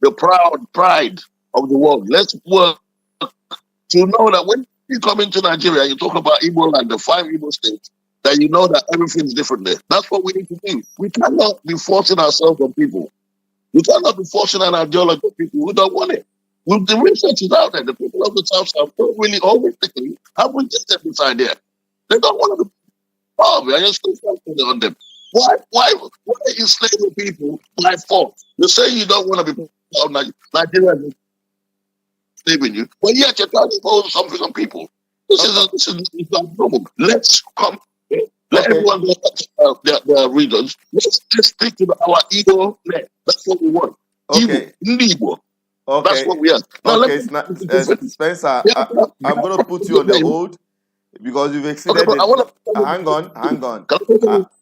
the pride of the world. Let's work to know that when you come into Nigeria, you talk about Igbo land, the 5 Igbo states, that you know that everything's different there. That's what we need to do. We cannot be forcing ourselves on people. We cannot be forcing an ideology on people who don't want it. Well, the research is out there. The people of the South don't really always have rejected this idea. They don't want to be part of it. I just still focusing on them. Why enslaving people by force? You say you don't want to be part of Nigeria enslaving you, but yet you're trying to impose something on people. This is not normal. Let's come. Let everyone know their regions. Let's stick to our Igbo land. That's what we want. Okay. Igbo. Okay. That's what we are. Now, Spencer, I'm going to put you on the hold because you've exceeded it. Hang on.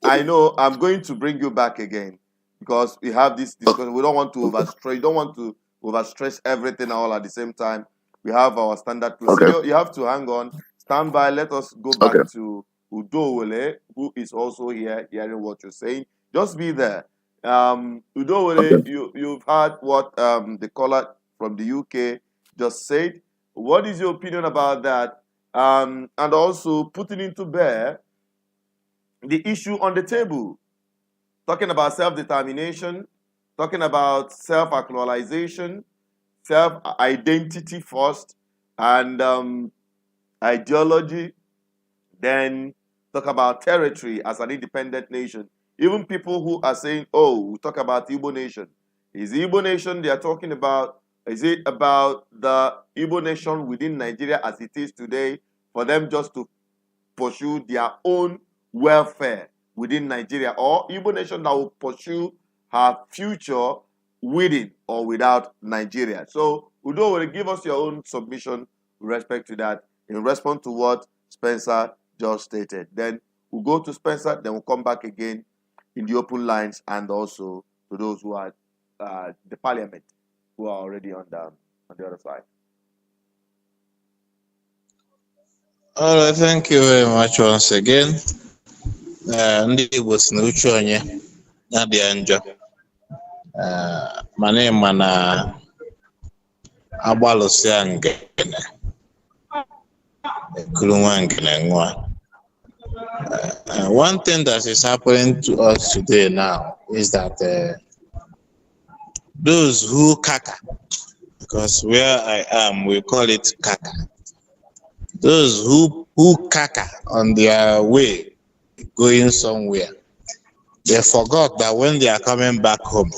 I know I'm going to bring you back again. because we have this discussion. We don't want to overstress. You don't want to overstress everything all at the same time. We have our standard procedure. Okay. You have to hang on, stand by. Let us go Okay. back to Udowole, who is also here hearing what you're saying. Just be there. Udowole, Okay. you've heard what the caller from the UK just said. What is your opinion about that? And also putting into bear the issue on the table, talking about self-determination, talking about self-actualization, self-identity first, and ideology, then talk about territory as an independent nation. Even people who are saying, oh, we talk about Igbo nation. Is the Igbo nation they are talking about, is it about the Igbo nation within Nigeria as it is today, for them just to pursue their own welfare within Nigeria, or Igbo nation that will pursue her future within or without Nigeria? So, Udo will give us your own submission with respect to that in response to what Spencer just stated. Then we'll go to Spencer, then we'll come back again in the open lines, and also to those who are the parliament who are already on the other side. All right, thank you very much once again. Ndị Igbo si na uche onye na-adịghị njọ, mana ịma na agbalụsịa ngene ekuru nwa ngene nwa. One thing that is happening to us today now is that those who kaka, because where I am we call it kaka, those who kaka on their way going somewhere, they forgot that when they are coming back home,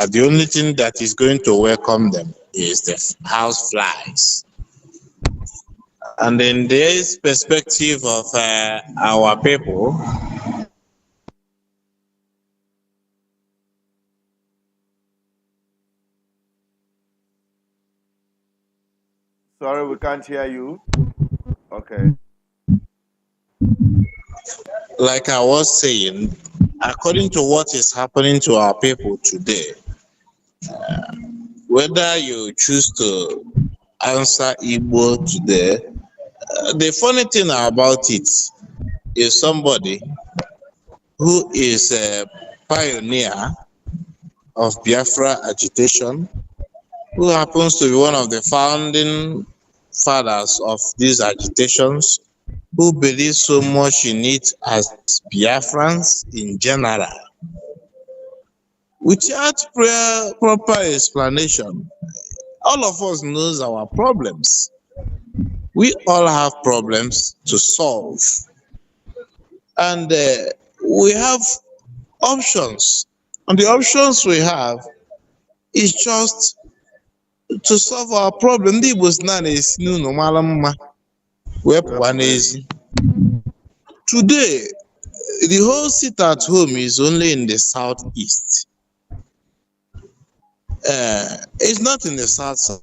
the only thing that is going to welcome them is the house flies. And in this perspective of our people, Sorry, we can't hear you. Okay. like I was saying, according to what is happening to our people today, whether you choose to answer Igbo today, the funny thing about it is somebody who is a pioneer of Biafra agitation, who happens to be one of the founding fathers of these agitations, who believe so much in it as Biafrans in general. Without proper explanation, all of us knows our problems. We all have problems to solve. And we have options. And the options we have is just to solve our problem. Today, the whole sit at home is only in the southeast. It's not in the south.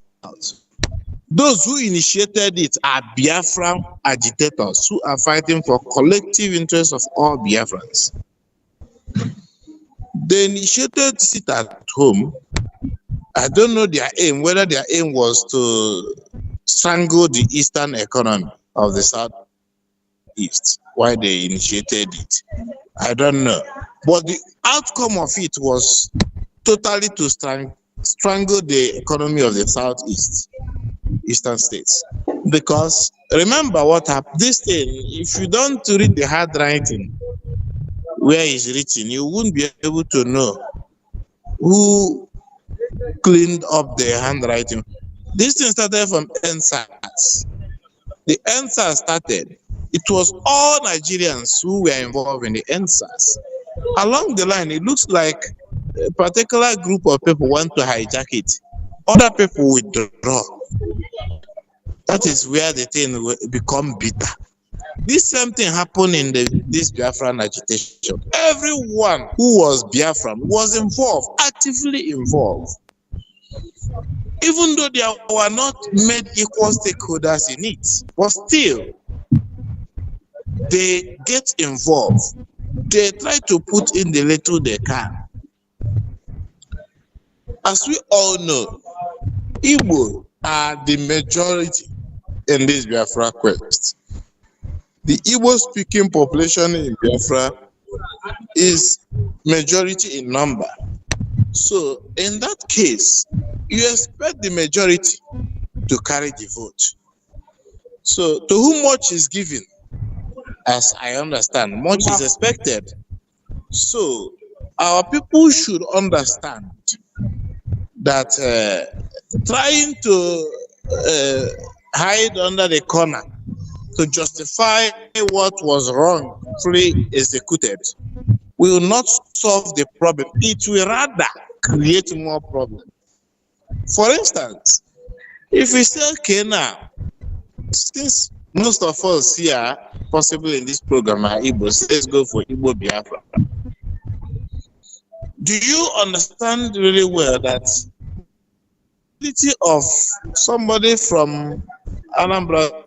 Those who initiated it are Biafra agitators who are fighting for collective interests of all Biafrans. They initiated sit at home. I don't know their aim, whether their aim was to strangle the eastern economy of the southeast, why they initiated it. I don't know. But the outcome of it was totally to strangle the economy of the southeast, eastern states. Because remember what happened, this thing, if you don't read the handwriting where it's written, you wouldn't be able to know who cleaned up the handwriting. This thing started from NSAS. The NSAS started. It was all Nigerians who were involved in the NSAS. Along the line, it looks like a particular group of people want to hijack it. Other people withdraw. That is where the thing will become bitter. This same thing happened in this Biafran agitation. Everyone who was Biafran was involved, actively involved. Even though they were not made equal stakeholders in it, but still, they get involved. They try to put in the little they can. As we all know, Igbo are the majority in this Biafra quest. The Igbo-speaking population in Biafra is majority in number. So, in that case, you expect the majority to carry the vote. So, to whom much is given, as I understand, much is expected. So, our people should understand that trying to hide under the corner to justify what was wrongfully executed will not solve the problem. It will rather create more problems. For instance, if we say, okay, now, since most of us here, possibly in this program, are Igbos, let's go for Igbo Biafra. Do you understand really well that the of somebody from Anambra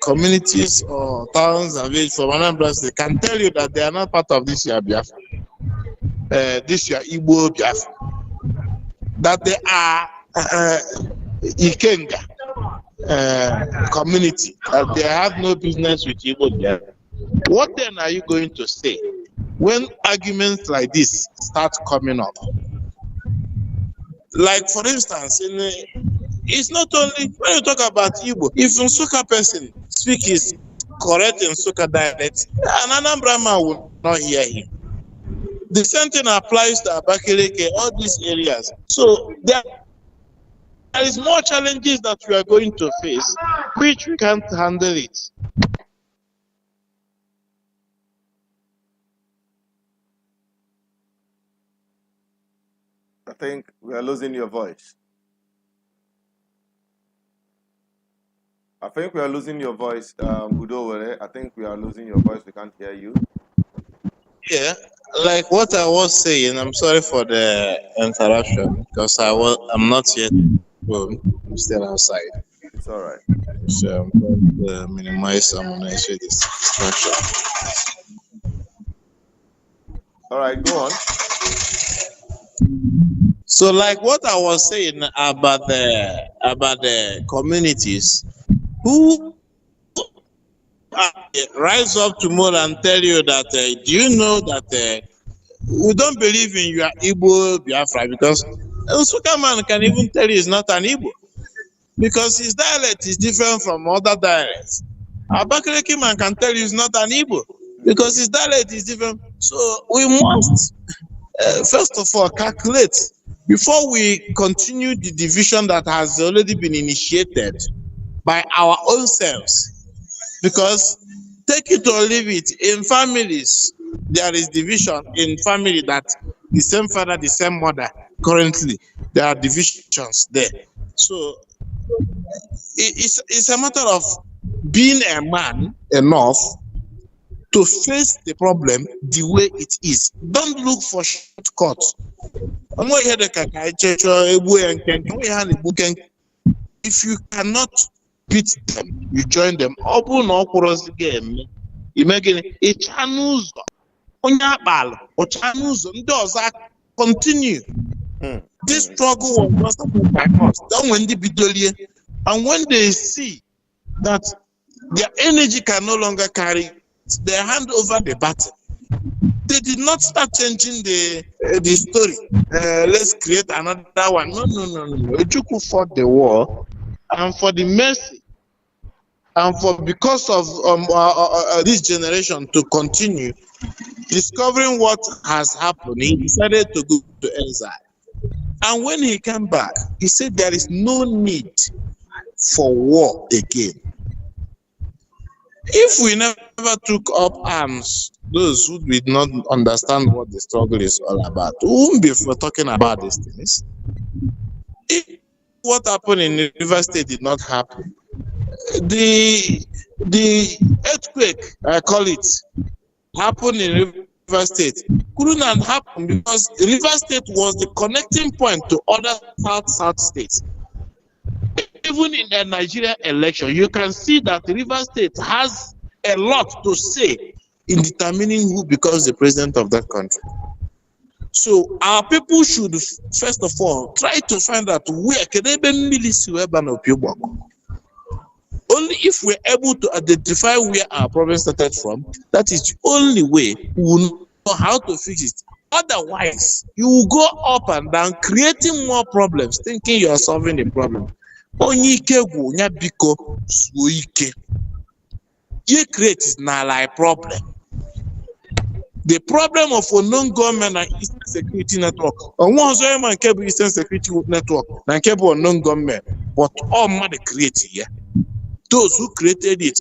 communities or towns and villages from Anambra, they can tell you that they are not part of this year Biafra, this year Igbo Biafra, that they are Ikenga community, that they have no business with Igbo Biafra. What then are you going to say when arguments like this start coming up? Like, for instance, it's not only when you talk about Igbo, if a Nsukka person speak his correct in Nsukka dialect, an Anambra man will not hear him. The same thing applies to Abakaliki, all these areas. So there is more challenges that we are going to face, which we can't handle it. I think we are losing your voice. I think we are losing your voice, Budowere. I think we are losing your voice. We can't hear you. Yeah, like what I was saying, I'm sorry for the interruption because I'm not yet home. I'm still outside. It's all right. So I'm going to minimize some unnecessary distraction. All right, go on. So, like what I was saying about the communities who rise up tomorrow and tell you that do you know that we don't believe in your Igbo Biafra, because Nsukka man can even tell you he's not an Igbo because his dialect is different from other dialects. Abakaliki man can tell you he's not an Igbo because his dialect is different. So we must first of all calculate before we continue the division that has already been initiated by our own selves. Because take it or leave it, in families there is division. In family that the same father, the same mother, currently there are divisions there. So it's a matter of being a man enough to face the problem the way it is. Don't look for shortcuts. If you cannot beat them, you join them. Open game. Continue. This struggle was not started by us. And when they see that their energy can no longer carry, they hand over the battle. They did not start changing the story. Let's create another one. No. Ojukwu fought the war, and for the mercy, and because of this generation to continue discovering what has happened, he decided to go to exile. And when he came back, he said there is no need for war again. If we never took up arms, those who did not understand what the struggle is all about, we won't be talking about these things. If what happened in the River State did not happen, the earthquake, I call it, happened in River State couldn't have happened because River State was the connecting point to other South states. Even in the Nigeria election, you can see that River State has a lot to say in determining who becomes the president of that country. So our people should first of all try to find out where can they be military weapon of people. Only if we're able to identify where our problem started from, that is the only way we will know how to fix it. Otherwise, you will go up and down creating more problems, thinking you are solving the problem. Onye ike gwụ ya biko zuo ike. You create now like problem. The problem of unknown government and Eastern Security Network. On one side, man can be Eastern Security Network, and can be unknown government, but all man create here. Those who created it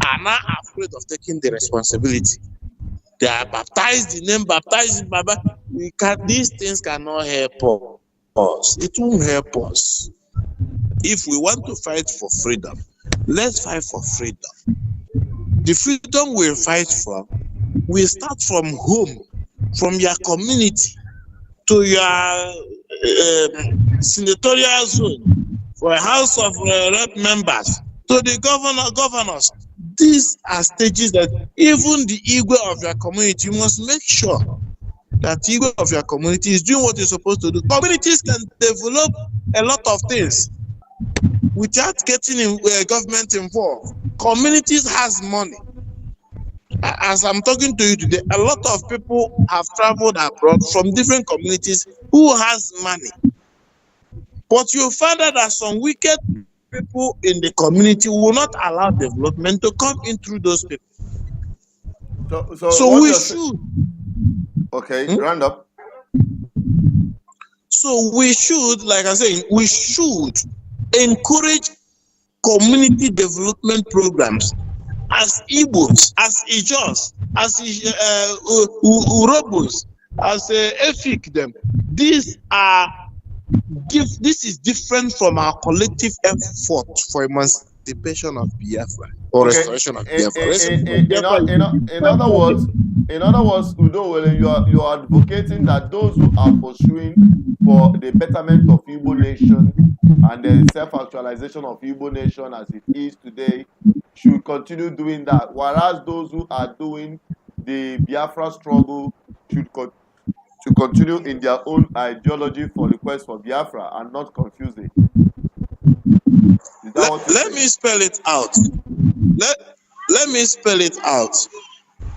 are not afraid of taking the responsibility. They are baptized in name, baptized in Baba. These things cannot help us. It won't help us. If we want to fight for freedom, let's fight for freedom. The freedom we'll fight for will start from home, from your community to your senatorial zone, for a House of Rep members, to the governors. These are stages that even the Igbo of your community, you must make sure that Igbo of your community is doing what it's supposed to do. Communities can develop a lot of things without getting government involved. Communities has money. As I'm talking to you today, a lot of people have traveled abroad from different communities who has money. But you find out that some wicked people in the community will not allow development to come in through those people. So we should. Okay, round up. So we should, like I say, we should encourage community development programs as Igbos, as Ijos, as Urobos, as Efik them. This is different from our collective effort for emancipation of Biafra or restoration of Biafra. In other words, Udo, you are advocating that those who are pursuing for the betterment of Igbo nation and the self-actualization of Igbo nation as it is today should continue doing that, whereas those who are doing the Biafra struggle should continue in their own ideology for the quest for Biafra and not confuse it. Let me spell it out. Let me spell it out.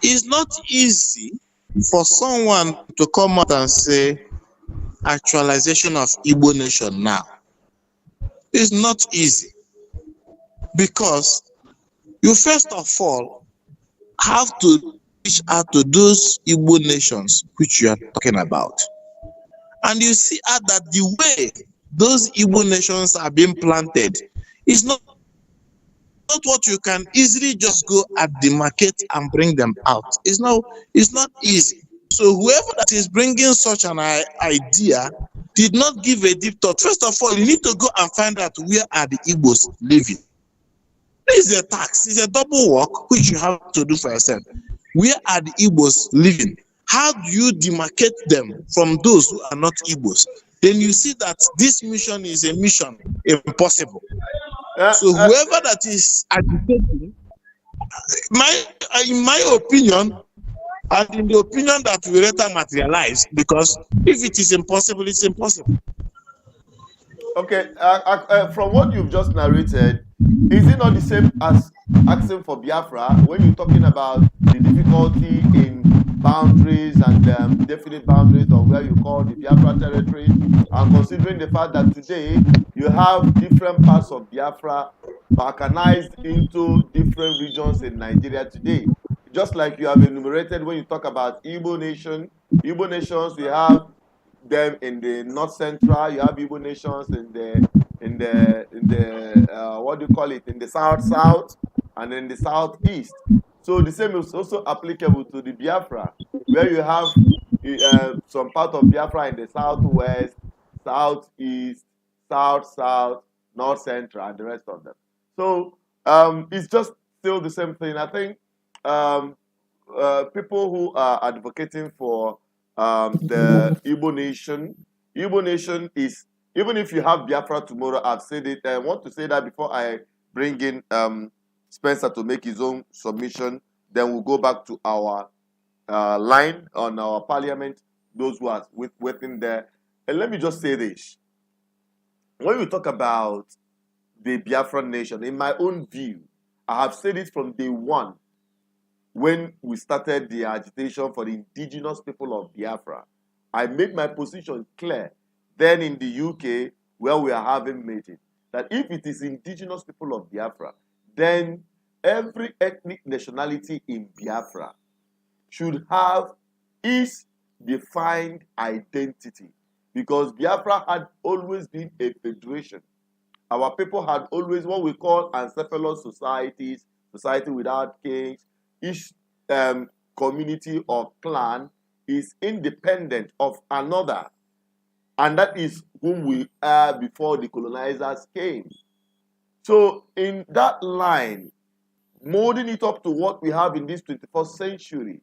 It's not easy for someone to come out and say actualization of Igbo nation now. It's not easy because you first of all have to reach out to those Igbo nations which you are talking about. And you see that the way those Igbo nations are being planted is not what you can easily just go at the market and bring them out. It's not easy. So whoever that is bringing such an idea did not give a deep thought. First of all, you need to go and find out where are the Igbos living. This is a tax. It's a double work which you have to do for yourself. Where are the Igbos living? How do you demarcate them from those who are not Igbos? Then you see that this mission is a mission impossible. So whoever that is agitating, in my opinion, and in the opinion that will later materialize, because if it is impossible, it's impossible. Okay, from what you've just narrated, is it not the same as asking for Biafra when you're talking about the difficulty in boundaries and definite boundaries of where you call the Biafra territory, and considering the fact that today you have different parts of Biafra balkanized into different regions in Nigeria today? Just like you have enumerated when you talk about Igbo nations, we have them in the north central, you have Igbo nations in the what do you call it, in the south and in the southeast. So the same is also applicable to the Biafra, where you have some part of Biafra in the southwest, southeast, south, north central, and the rest of them. So it's just still the same thing. I think people who are advocating for the Igbo nation is, even if you have Biafra tomorrow, I've said it, I want to say that before I bring in Spencer to make his own submission, then we'll go back to our line on our parliament. those who are waiting there. And let me just say this. When we talk about the Biafran nation, in my own view, I have said it from day one when we started the agitation for the indigenous people of Biafra. I made my position clear then in the UK where we are having meeting that if it is indigenous people of Biafra, then every ethnic nationality in Biafra should have its defined identity, because Biafra had always been a federation. Our people had always what we call acephalous societies, society without kings. Each community or clan is independent of another. And that is whom we are before the colonizers came. So in that line, molding it up to what we have in this 21st century,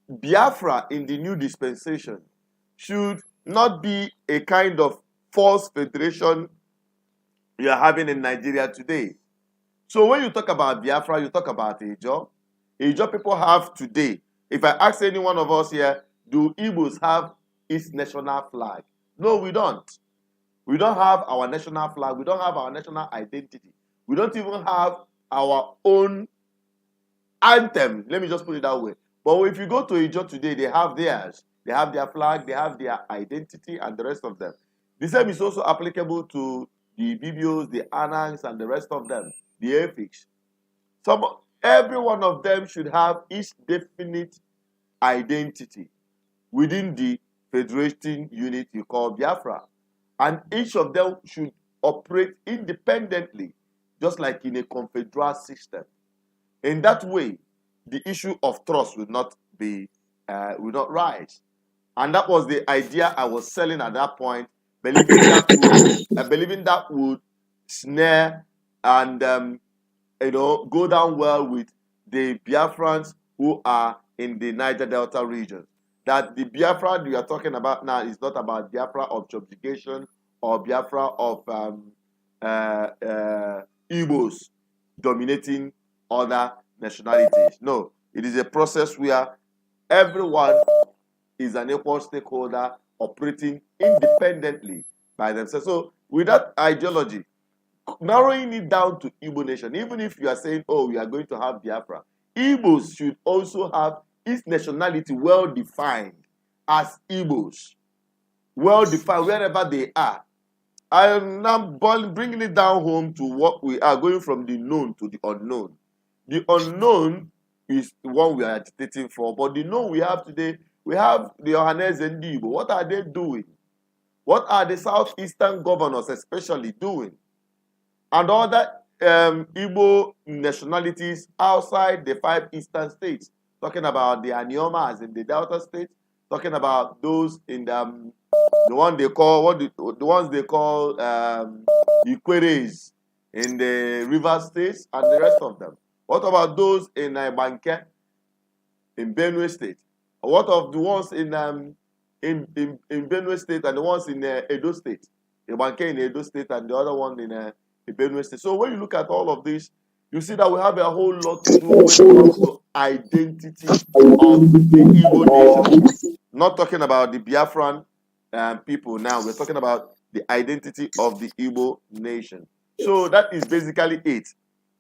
Biafra in the new dispensation should not be a kind of false federation you are having in Nigeria today. So when you talk about Biafra, you talk about Ijaw. Ijaw people have today. If I ask any one of us here, do Igbos have its national flag? No, we don't. We don't have our national flag. We don't have our national identity. We don't even have our own anthem. Let me just put it that way. But if you go to Ijaw today, they have theirs. They have their flag, they have their identity, and the rest of them. The same is also applicable to the Bibios, the Anangs, and the rest of them, the Efiks. Every one of them should have its definite identity within the federating unit you call Biafra. And each of them should operate independently, just like in a confederal system. In that way, the issue of trust will not rise. And that was the idea I was selling at that point, believing that would snare and go down well with the Biafrans who are in the Niger Delta region. That the Biafra we are talking about now is not about Biafra of subjugation or Biafra of Igbos dominating other nationalities. No, it is a process where everyone is an equal stakeholder operating independently by themselves. So with that ideology, narrowing it down to Igbo nation, even if you are saying, oh, we are going to have Biafra, Igbos should also have its nationality well defined as Igbos. Well defined wherever they are. I am now bringing it down home to what we are going from the known to the unknown. The unknown is the one we are agitating for, but the known we have today, we have the Ohanese and Igbo. What are they doing? What are the southeastern governors especially doing? And other Igbo nationalities outside the 5 eastern states, talking about the Aniomas in the Delta states, talking about those in the ones they call Ikweres in the river states and the rest of them. What about those in Banke in Benue State? What of the ones in Benue State and the ones in Edo State? Banke in Edo State and the other one in Benue State. So when you look at all of this, you see that we have a whole lot to do when it comes to identity of the Igbo nation. Not talking about the Biafran people now. We're talking about the identity of the Igbo nation. So that is basically it.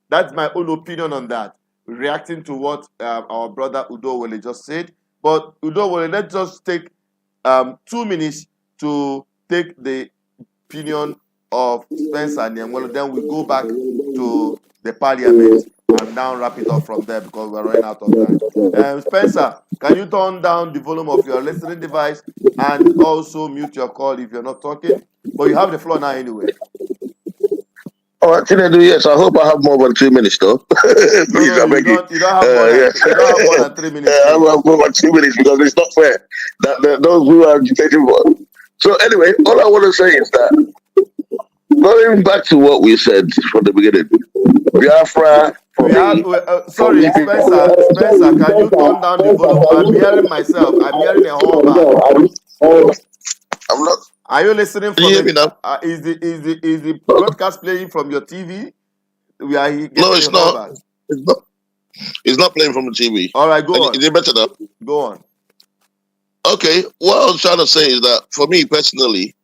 That's my own opinion on that. Reacting to what our brother Udo Wole just said. But Udo Wole, let's just take 2 minutes to take the opinion of Spencer Nyangwelo. Then we go back to the parliament and now wrap it up from there because we're running out of time. Spencer, can you turn down the volume of your listening device and also mute your call if you're not talking? But you have the floor now anyway. Oh, actually, yes. I hope I have more than 2 minutes, though. Please, No, you don't have more than 3 minutes. I have more than 2 minutes because it's not fair that those who are agitating for. So anyway, all I want to say is that going back to what we said from the beginning, Biafra. Sorry, Spencer, can you turn down the volume? I'm hearing myself. I'm hearing a whole lot. I'm not. Are you listening from hear me now? Is the broadcast playing from your TV? We are getting no, it's not. It's not playing from the TV. All right, go on. Is it better now? Go on. Okay, what I was trying to say is that for me personally,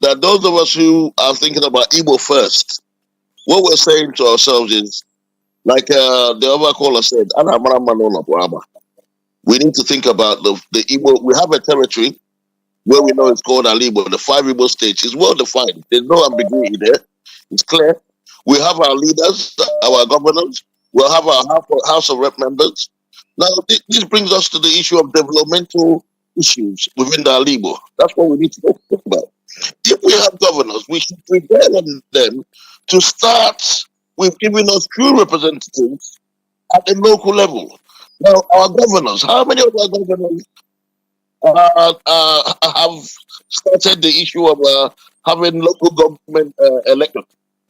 that those of us who are thinking about Igbo first, what we're saying to ourselves is, like the other caller said, "Ana mara mma n'ụlọ bụ ama." We need to think about the Igbo. We have a territory where we know it's called Alibo, the 5 Igbo states. It's well defined. There's no ambiguity there. It's clear. We have our leaders, our governors. We'll have our House of Rep members. Now, this brings us to the issue of developmental issues within the Alibo. That's what we need to talk about. If we have governors, we should prepare them to start with giving us true representatives at the local level. Now, our governors, how many of our governors have started the issue of having local government elections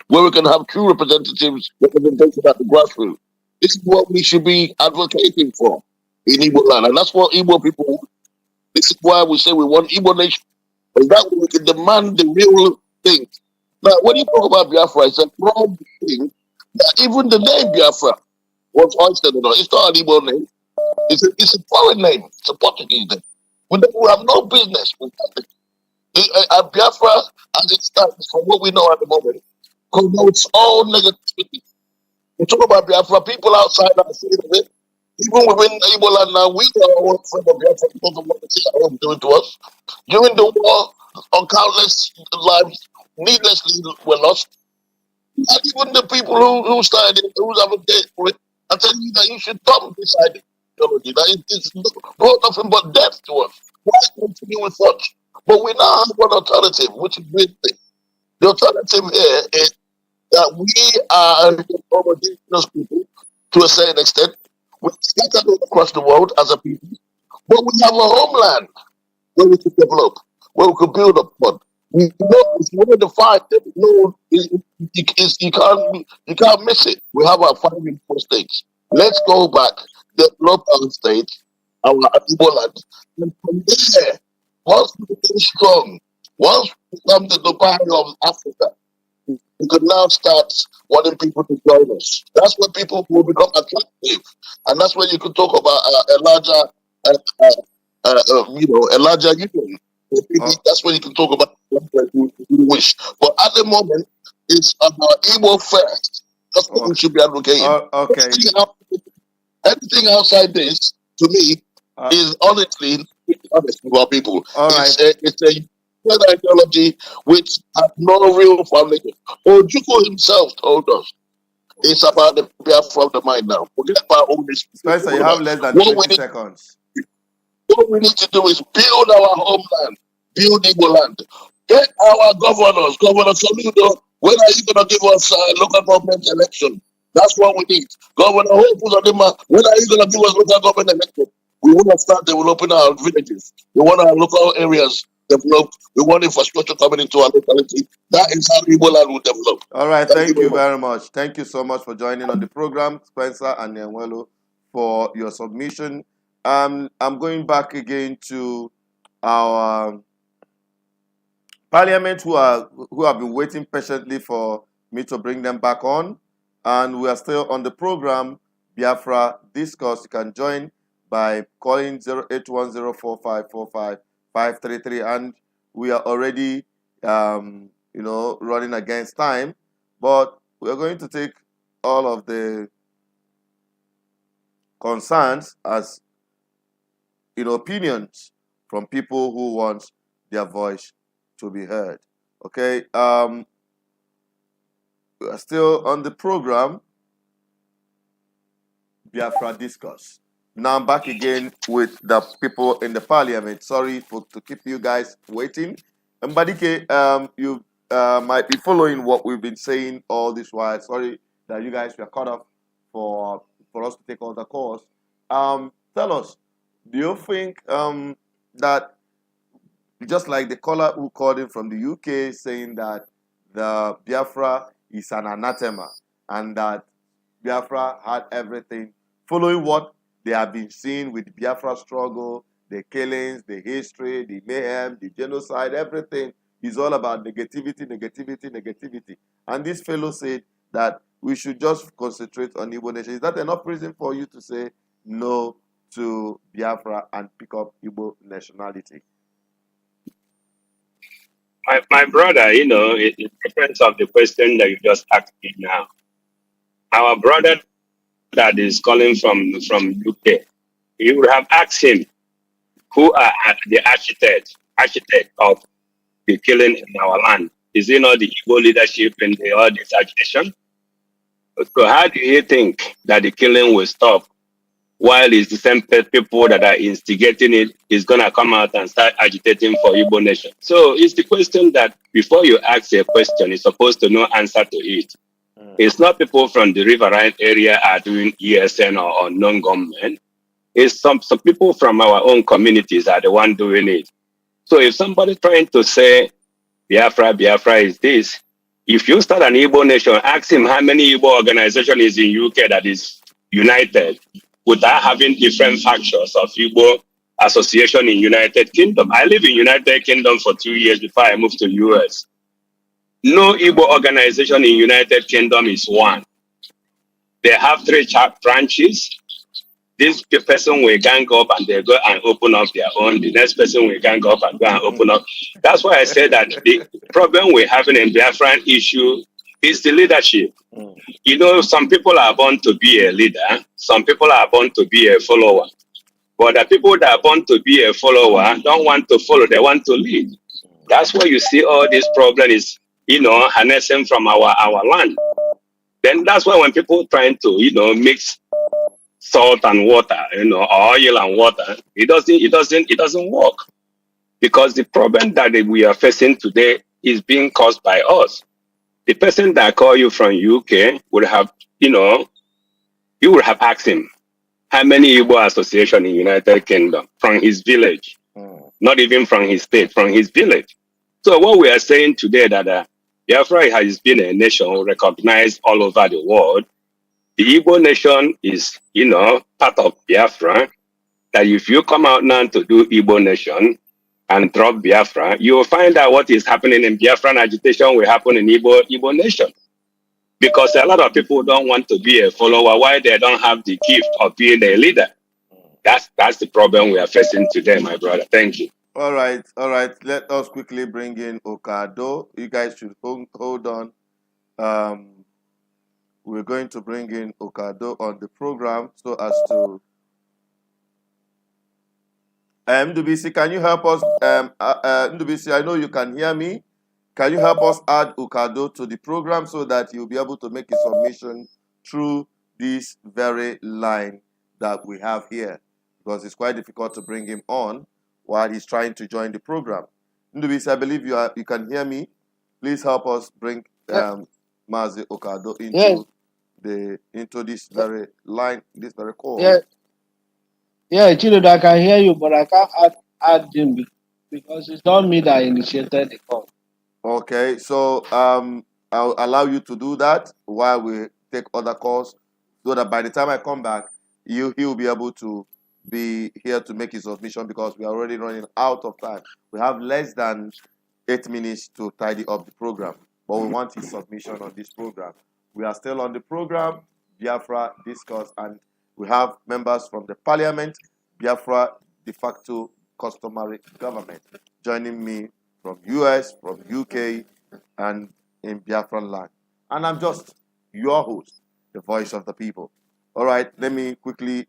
where we can have true representation at the grassroots? This is what we should be advocating for in Igbo land, and that's what Igbo people want. This is why we say we want Igbo nation. And that way we can demand the real thing. Now, when you talk about Biafra, it's a proud thing that even the name Biafra was hoisted on. It's not an Igbo name. It's a foreign name. It's a Portuguese name. We have no business with that. Biafra, as it stands, from what we know at the moment, connotes all negativity. We talk about Biafra, people outside are afraid of it. Even within Igbo land now, we are all afraid of Biafra because of what they are doing to us. During the war, on countless lives needlessly were lost. Not even the people who started it, who's advocated for it, are telling you that you should stop beside ideology. That it's brought nothing but death to us. Why continue with such? But we now have one alternative, which is great thing. The alternative here is that we are homogeneous people to a certain extent. We're scattered all across the world as a people, but we have a homeland where we could develop, where we could build upon. We know it's one of the five. No, you can't miss it. We have our 5 Igbo states. Let's go back, develop our state, our Igbo land, and from there, once we become strong, once we become the Dubai of Africa, we could now start wanting people to join us. That's when people will become attractive, and that's when you could talk about a larger, a larger union. That's when you can talk about what you wish. But at the moment, it's about Igbo first. That's what we should be advocating. Okay. Anything outside this, to me, is honestly honest with our people. All it's a ideology which has no real foundation. Ojukwu himself told us it's about the Biafra of the mind now. Forget about all this. Spencer, you have less than 20 seconds. What we need to do is build our homeland, build Igbo land. Get our governors, Governor Soludo, when are you going to give us local government election? That's what we need. Governor Hope, when are you going to give us local government election? We want to start developing our villages. We want our local areas developed. We want infrastructure coming into our locality. That is how Igbo land will develop. All right, thank you very much. Thank you so much for joining on the program, Spencer and Nyanwelo, for your submission. I'm going back again to our parliament who have been waiting patiently for me to bring them back on, and we are still on the program Biafra Discourse. You can join by calling 08104545533, and we are already running against time, but we are going to take all of the concerns as opinions from people who want their voice to be heard. Okay, we are still on the program Biafra Discourse. Now I'm back again with the people in the parliament. Sorry to keep you guys waiting. Mbadike, you might be following what we've been saying all this while. Sorry that you guys were cut off for us to take all the calls. Tell us, do you think that, just like the caller who called in from the UK saying that the Biafra is an anathema and that Biafra had everything, following what they have been seeing with the Biafra struggle, the killings, the history, the mayhem, the genocide, everything is all about negativity, negativity, negativity. And this fellow said that we should just concentrate on Igbo nation. Is that enough reason for you to say no to Biafra and pick up Igbo nationality? My brother, it depends on the question that you just asked me now. Our brother that is calling from UK, you would have asked him who are the architect of the killing in our land. Is it not the Igbo leadership and all this agitation? So how do you think that the killing will stop while it's the same people that are instigating it is going to come out and start agitating for Igbo nation? So it's the question that before you ask a question, you're supposed to know answer to it. It's not people from the riverine area are doing ESN or non-government. It's some people from our own communities are the one doing it. So if somebody trying to say Biafra is this, if you start an Igbo nation, ask him how many Igbo organization is in UK that is united without having different factions of Igbo association in United Kingdom. I live in United Kingdom for 2 years before I moved to US. No Igbo organization in United Kingdom is one. They have 3 branches. This person will gang up and they go and open up their own. The next person will gang up and go and open up. That's why I said that the problem we're having in Biafran issue is the leadership. Some people are born to be a leader. Some people are born to be a follower. But the people that are born to be a follower don't want to follow. They want to lead. That's why you see all this problem is, harnessing from our land. Then that's why when people trying to, mix salt and water, oil and water, it doesn't work. Because the problem that we are facing today is being caused by us. The person that called you from UK would have, you would have asked him how many Igbo association in United Kingdom from his village, not even from his state, from his village. So what we are saying today that Biafra has been a nation recognized all over the world. The Igbo nation is, part of Biafra. That if you come out now to do Igbo nation and drop Biafra, you will find out what is happening in Biafran agitation will happen in Igbo nation. Because a lot of people don't want to be a follower while they don't have the gift of being a leader. That's the problem we are facing today, my brother. Thank you. All right. Let us quickly bring in Okado. You guys should hold on. We're going to bring in Okado on the program so as to NDBC, can you help us? NDBC, I know you can hear me. Can you help us add Okado to the program so that you'll be able to make a submission through this very line that we have here? Because it's quite difficult to bring him on while he's trying to join the program. NDBC, I believe you can hear me. Please help us bring Mazi Okado into this very line, this very call. Yeah, Chido, I can hear you, but I can't add him because it's not me that initiated the call. Okay, so I'll allow you to do that while we take other calls, so that by the time I come back, he will be able to be here to make his submission, because we are already running out of time. We have less than 8 minutes to tidy up the program, but we want his submission on this program. We are still on the program, Biafra Discourse, and we have members from the Parliament, Biafra de facto customary government, joining me from US, from UK, and in Biafran land. And I'm just your host, the voice of the people. All right, let me quickly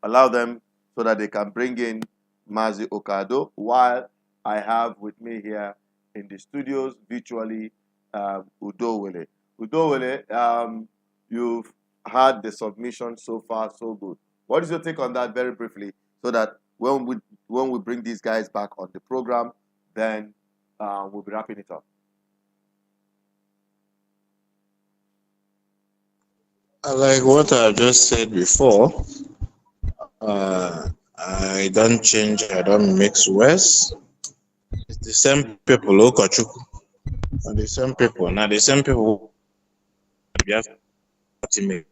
allow them so that they can bring in Mazi Okado, while I have with me here in the studios virtually Udowele. Udowele, you've had the submission so far, so good. What is your take on that, very briefly, so that when we bring these guys back on the program, then we'll be wrapping it up. Like what I just said before, I don't change, I don't mix words. It's the same people, Okochukwu. The same people. Now the same people we have ultimate.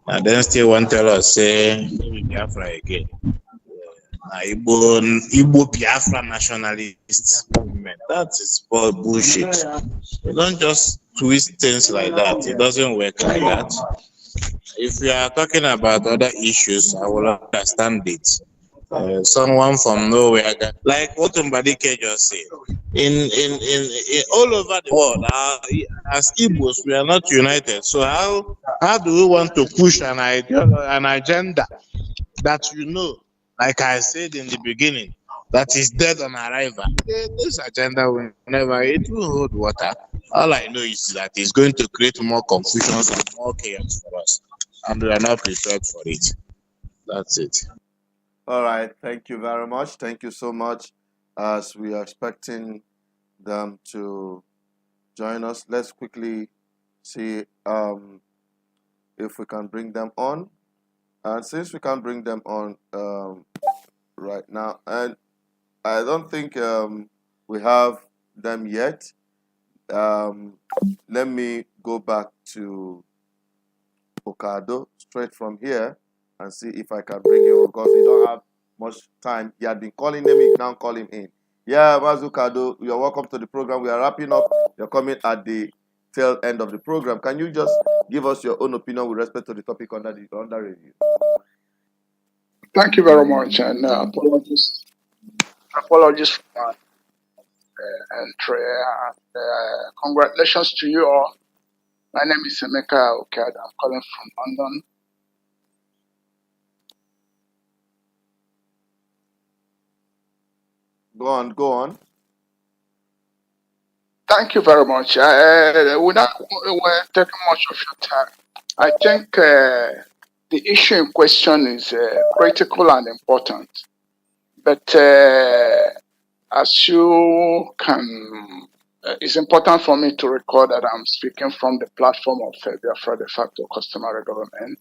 And then still want to tell us, say, Biafra again. Igbo Biafra nationalist movement. That is bullshit. You don't just twist things like that. It doesn't work like that. If we are talking about other issues, I will understand it. Someone from nowhere, like what Mbadike just said. In all over the world, as Igbos, we are not united. So how do we want to push an agenda that like I said in the beginning, that is dead on arrival? This agenda will never, it will hold water. All I know is that it's going to create more confusion and more chaos for us, and we are not prepared for it. That's it. All right. Thank you very much. Thank you so much. As we are expecting them to join us, let's quickly see if we can bring them on. And since we can't bring them on right now, and I don't think we have them yet, let me go back to Okado straight from here and see if I can bring him on, because we don't have much time. He had been calling him, he now call him in. Yeah, Mazukado, you're welcome to the program. We are wrapping up. You're coming at the tail end of the program. Can you just give us your own opinion with respect to the topic under review? Thank you very much, and apologies for my entry. Congratulations to you all. My name is Emeka Okada. I'm calling from London. Go on. Thank you very much. Without taking much of your time, I think the issue in question is critical and important. But as you can, it's important for me to record that I'm speaking from the platform of Biafra de facto customary government.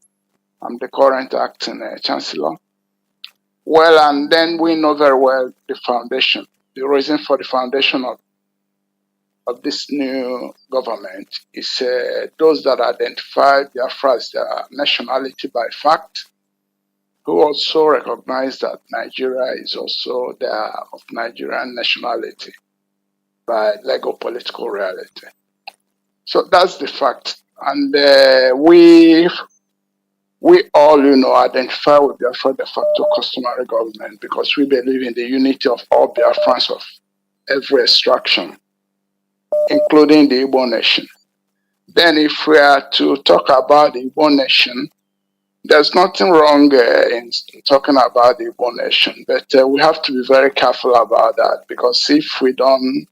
I'm the current acting chancellor. Well, and then we know very well the foundation, the reason for the foundation of this new government is those that identify Biafra as their nationality by fact, who also recognize that Nigeria is also there of Nigerian nationality by legal political reality. So that's the fact. And we all, identify with Biafra de facto customary government because we believe in the unity of all Biafrans of every extraction, including the Igbo nation. Then if we are to talk about the Igbo nation, there's nothing wrong in talking about the Igbo nation, but we have to be very careful about that, because if we don't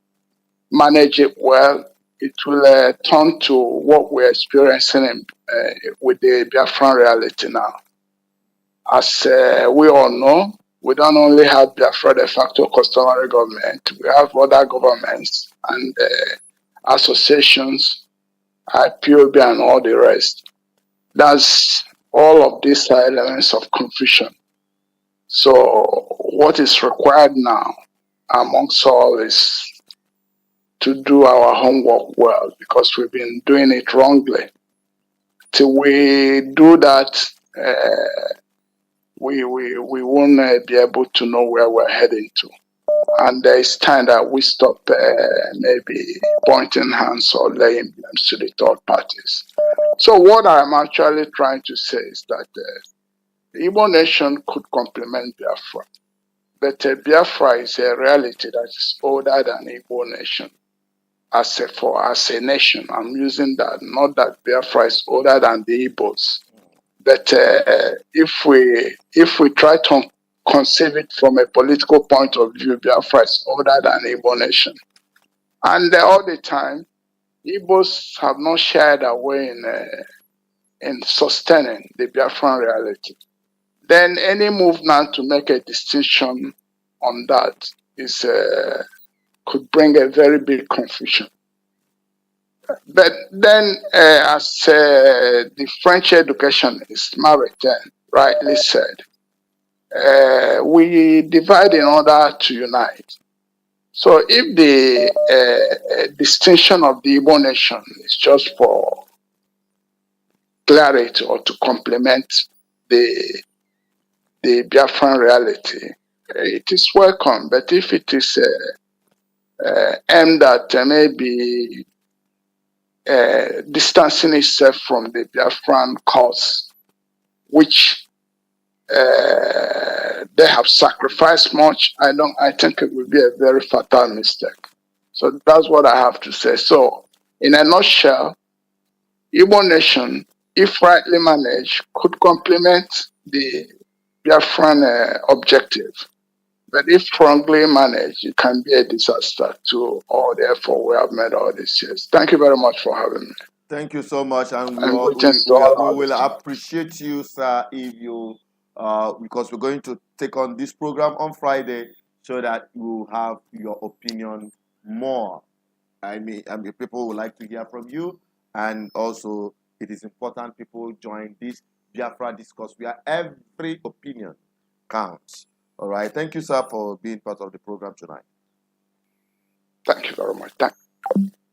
manage it well, it will turn to what we're experiencing with the Biafran reality now. As we all know, we don't only have Biafra de facto customary government, we have other governments and associations, IPOB and all the rest. That's all of these are elements of confusion. So what is required now amongst all is to do our homework well, because we've been doing it wrongly. Till we do that, we won't be able to know where we're heading to. And it's time that we stop maybe pointing hands or laying blames to the third parties. So what I'm actually trying to say is that the Igbo nation could complement Biafra. But Biafra is a reality that is older than Igbo nation. As a nation, I'm using that, not that Biafra is older than the Igbos. But if we try to conceive it from a political point of view, Biafra is older than Igbo nation. And all the time, Igbos have not shied away in sustaining the Biafran reality. Then any move now to make a distinction on that is could bring a very big confusion. But then, as the French educationist Maritain rightly said, we divide in order to unite. So if the distinction of the Igbo nation is just for clarity or to complement the Biafran reality, it is welcome. But if it is aimed at maybe distancing itself from the Biafran cause, which they have sacrificed much, I think it would be a very fatal mistake. So that's what I have to say. So in a nutshell, Igbo nation, if rightly managed, could complement the Biafran objective. But if wrongly managed, it can be a disaster to all the effort we have made all these years. Thank you very much for having me. Thank you so much, and we will appreciate you, sir, if you because we're going to take on this program on Friday so that you have your opinion more. I mean, people would like to hear from you, and also it is important people join this Biafra discourse where every opinion counts. All right. Thank you, sir, for being part of the program tonight. Thank you very much.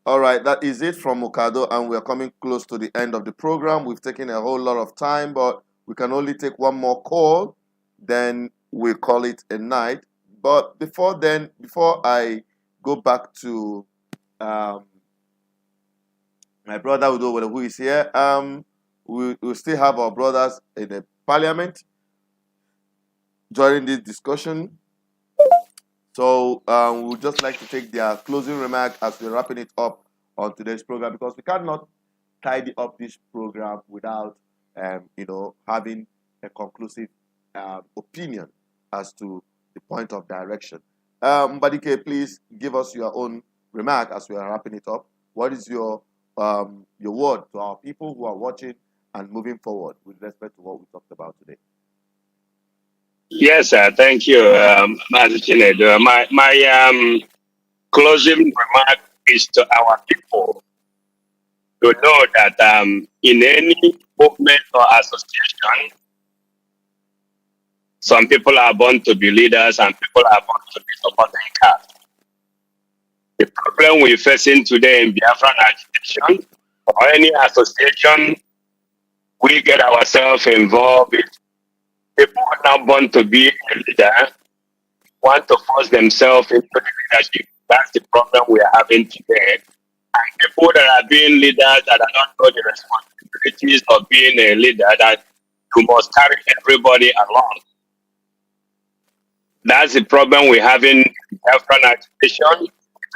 All right, that is it from Okado, and we're coming close to the end of the program. We've taken a whole lot of time, but we can only take one more call, then we'll call it a night. But before I go back to my brother Udo, who is here, we still have our brothers in the parliament during this discussion. So we would just like to take their closing remark as we're wrapping it up on today's program, because we cannot tidy up this program without, having a conclusive opinion as to the point of direction. Mbadike, please give us your own remark as we are wrapping it up. What is your word to our people who are watching and moving forward with respect to what we talked about today? Yes, sir. Thank you, Master Chinedu. My closing remark is to our people to know that in any movement or association, some people are born to be leaders and people are born to be supporting cast. The problem we're facing today in Biafran agitation or any association we get ourselves involved in, people are not born to be a leader, want to force themselves into the leadership. That's the problem we are having today. And people that are being leaders that are not know the responsibilities of being a leader, that you must carry everybody along. That's the problem we're having in Biafran agitation.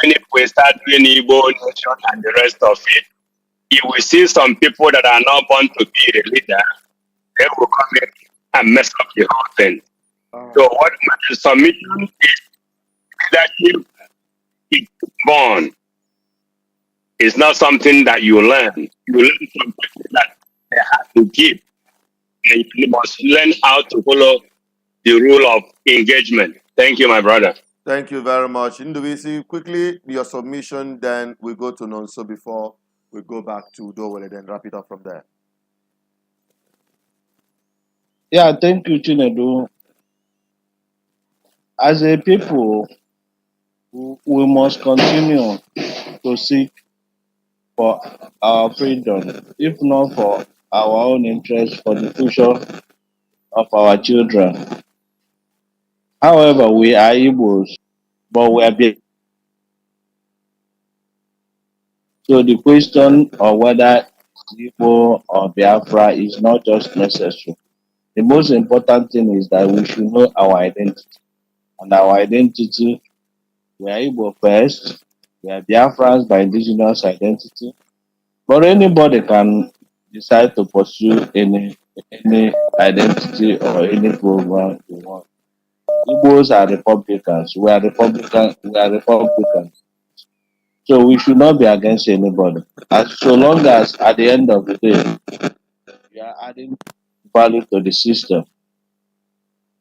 Even if we start doing Igbo nation and the rest of it, if we see some people that are not born to be a leader, they will come in and mess up the whole thing. So what my submission is, leadership is born. It's not something that you learn. You learn something that they have to give. And you must learn how to follow the rule of engagement. Thank you, my brother. Thank you very much. Induvisi, quickly, your submission, then we go to Nonso before we go back to Dowell, then wrap it up from there. Yeah, thank you, Chinedu. As a people, we must continue to seek for our freedom, if not for our own interest, for the future of our children. However, we are Igbos, but we are so the question of whether Igbo or Biafra is not just necessary. The most important thing is that we should know our identity. And our identity, we are Igbo first, we are Biafrans by indigenous identity, but anybody can decide to pursue any identity or any program you want. Igbos are Republicans, we are Republicans. So we should not be against anybody. So long as at the end of the day, we are adding value to the system.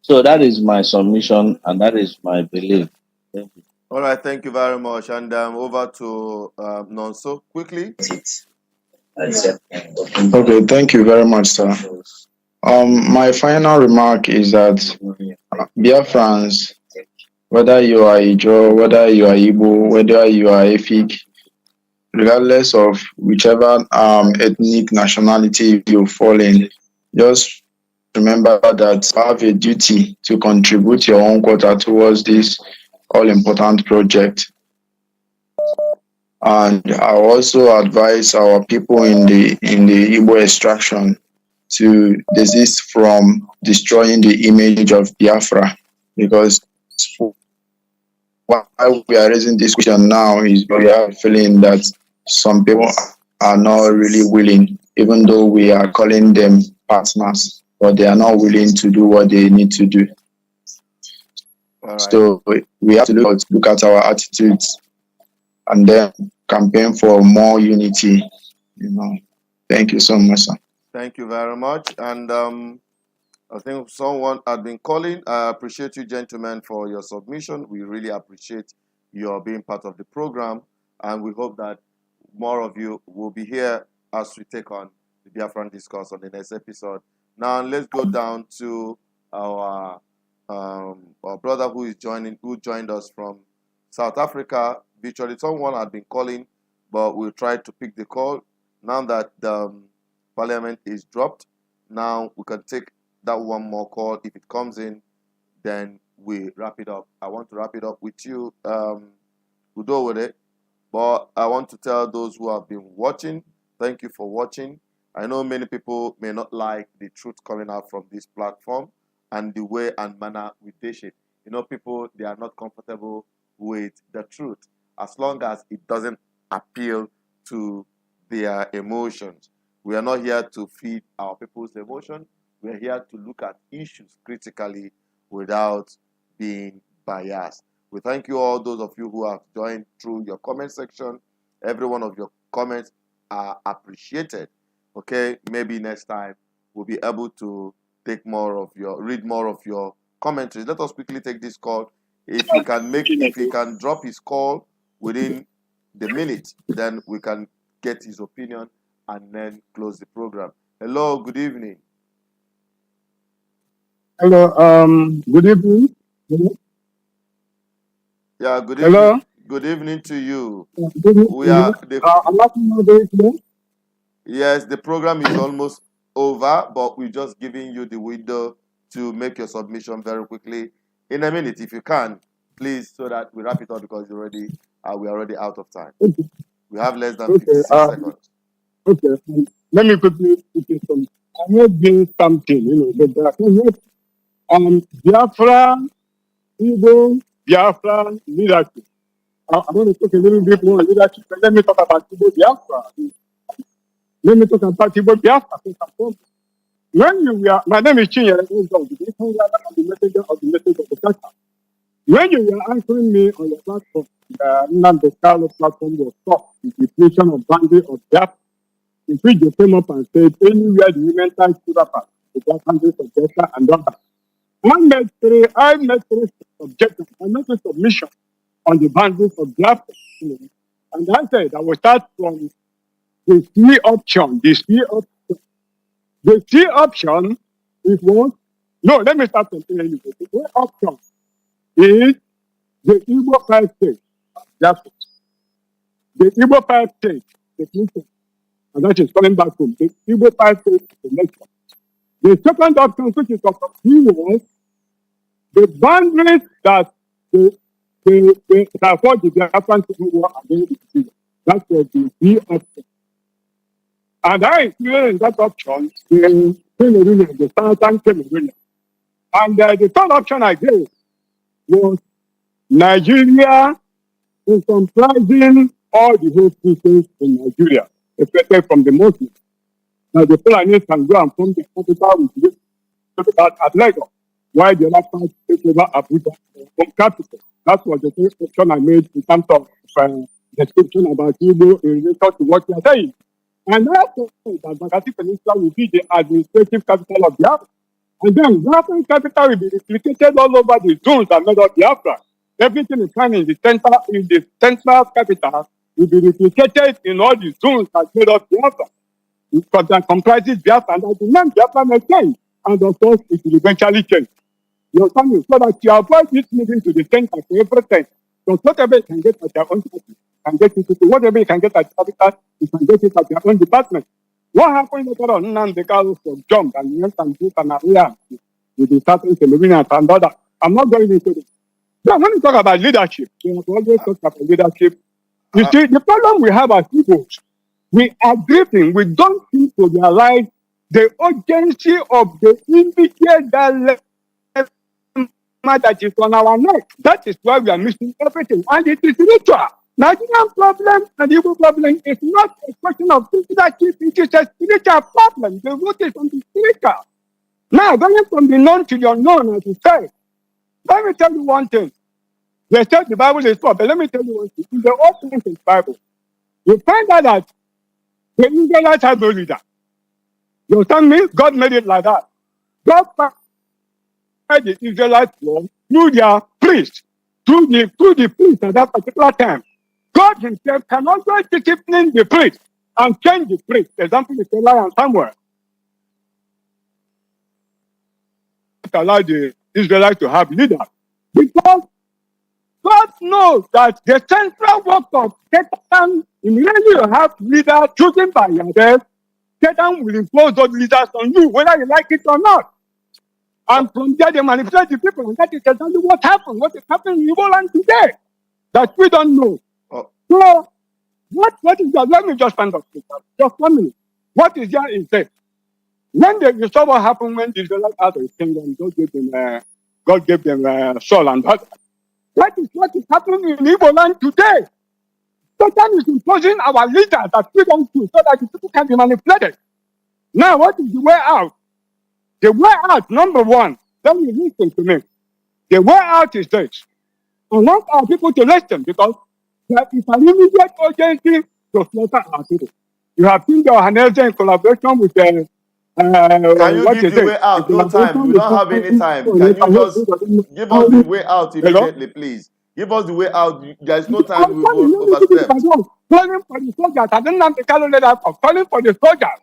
So that is my submission and that is my belief. Thank you. All right, thank you very much. And over to Nonso, quickly. Okay, thank you very much, sir. My final remark is that Biafrans, whether you are Ijo, whether you are Igbo, whether you are Efik, regardless of whichever ethnic nationality you fall in, just remember that you have a duty to contribute your own quota towards this all-important project. And I also advise our people in the Igbo extraction to desist from destroying the image of Biafra, because why we are raising this question now is we are feeling that some people are not really willing, even though we are calling them partners, but they are not willing to do what they need to do. All right. So we have to look at our attitudes and then campaign for more unity. Thank you so much, sir. Thank you very much. And I think someone had been calling. I appreciate you, gentlemen, for your submission. We really appreciate your being part of the program, and we hope that more of you will be here as we take on the Biafran discourse on the next episode. Now, let's go down to our brother who joined us from South Africa. Virtually, someone had been calling, but we'll try to pick the call. Now that the parliament is dropped, now we can take that one more call. If it comes in, then we wrap it up. I want to wrap it up with you, Udo, with it. But I want to tell those who have been watching, thank you for watching. I know many people may not like the truth coming out from this platform and the way and manner we dish it. People, they are not comfortable with the truth as long as it doesn't appeal to their emotions. We are not here to feed our people's emotion. We are here to look at issues critically without being biased. We thank you all, those of you who have joined through your comment section. Every one of your comments are appreciated. Okay, maybe next time we'll be able to read more of your commentaries. Let us quickly take this call. If he can drop his call within the minute, then we can get his opinion and then close the program. Hello, good evening. Hello, good evening. Yeah, good Hello. evening. Good evening to you. Good evening. We are I'm not very clear. Yes, the program is almost over, but we're just giving you the window to make your submission very quickly in a minute, if you can, please, so that we wrap it up because we're already out of time. Okay. We have less than 56 seconds. Okay. Let me quickly put some. I'm not doing something, but Biafra, Igbo, Biafra leadership. I want to talk a little bit more on leadership. But let me talk about Igbo Biafra. Let me talk about Igbo Biafra. My name is Chinyere, the messenger of the church. When you were answering me on your platform, the Carlos platform was stopped with the creation of boundary of Biafra, in which you came up and said, anywhere the women tie to the past, the boundaries of Biafra and others. I made three objectives. I made a submission on the boundaries of Biafra. And I said I will start from the C option. The C option is what? No, let me start from here. The C option is the Igbo 5 states. Biafra. The Igbo 5 states, the nation. And that is coming back from the Igbo 5 states, the nation. The second option, which is of was the boundaries that that what the Biafran people were against the That was the B option. And I included in that option the Cameroonian, the Southern Cameroonian. And the third option I gave was Nigeria is comprising all the host nations in Nigeria, especially from the Muslims. Now the Fulanis can go and form the capital with this at Lagos, while the other part take over Abuja from capital. That was the first option I made in terms of description about Igbo in relation to what you are saying. And also that Bakassi Peninsula will be the administrative capital of Biafra. And then Biafran capital will be replicated all over the zones that made up Biafra. Everything is found in the central capital will be replicated in all the zones that made up Biafra. Because that comprises Biafra, and that the name Biafra may change. And of course, it will eventually change. You understand me? So that you avoid this moving to the center for everything. So whatever you can get at your own capital, can get it to whatever you can get at capital, you can get it at your own department. What happened later on, Nnamdi was jumped and went and did an area with the certain Cameroonians and others. I'm not going into this. Now, when you talk about leadership, we have always talked about leadership. You see, the problem we have as people, we are drifting. We don't seem to realize the urgency of the immediate dilemma that is on our neck. That is why we are missing everything. And it is spiritual. Nigerian problem and Igbo problem is not a question of leadership, it is a spiritual problem. The root is on the spiritual. Now, going from the known to the unknown, as you said, let me tell you one thing. They said the Bible is poor, but let me tell you one thing. In the Old Testament Bible, you find out that the Israelites have no leader. You understand me? God made it like that. God made the Israelites through their priest, through the priest at that particular time. God himself can also discipline the priest and change the priest. For example, is Eli and Samuel. Allow the Israelites to have leaders. Because God knows that the central work of Satan, immediately you have leaders chosen by yourself, Satan will impose those leaders on you, whether you like it or not. And from there, they manipulate the people. And that is exactly what happened. What is happening in Igbo land today that we don't know. Oh. So, what is that? Let me just stand up. Just 1 minute. What is there is this. When you saw what happened when the Israelites had a kingdom, God gave them Saul and that. That is what is happening in Igbo land today. Satan is imposing our leaders that we don't do so that the people can be manipulated. Now, what is the way out? The way out, number one, let me listen to me. The way out is this. I want our people to listen because there is an immediate urgency to slaughter our people. You have seen the organization in collaboration with can you give the way out? No time. We don't have any time. Can you just give us the way out immediately, please? Give us the way out. There is no time. We will overstep. Calling for the soldiers. I don't have the calendar of calling for the soldiers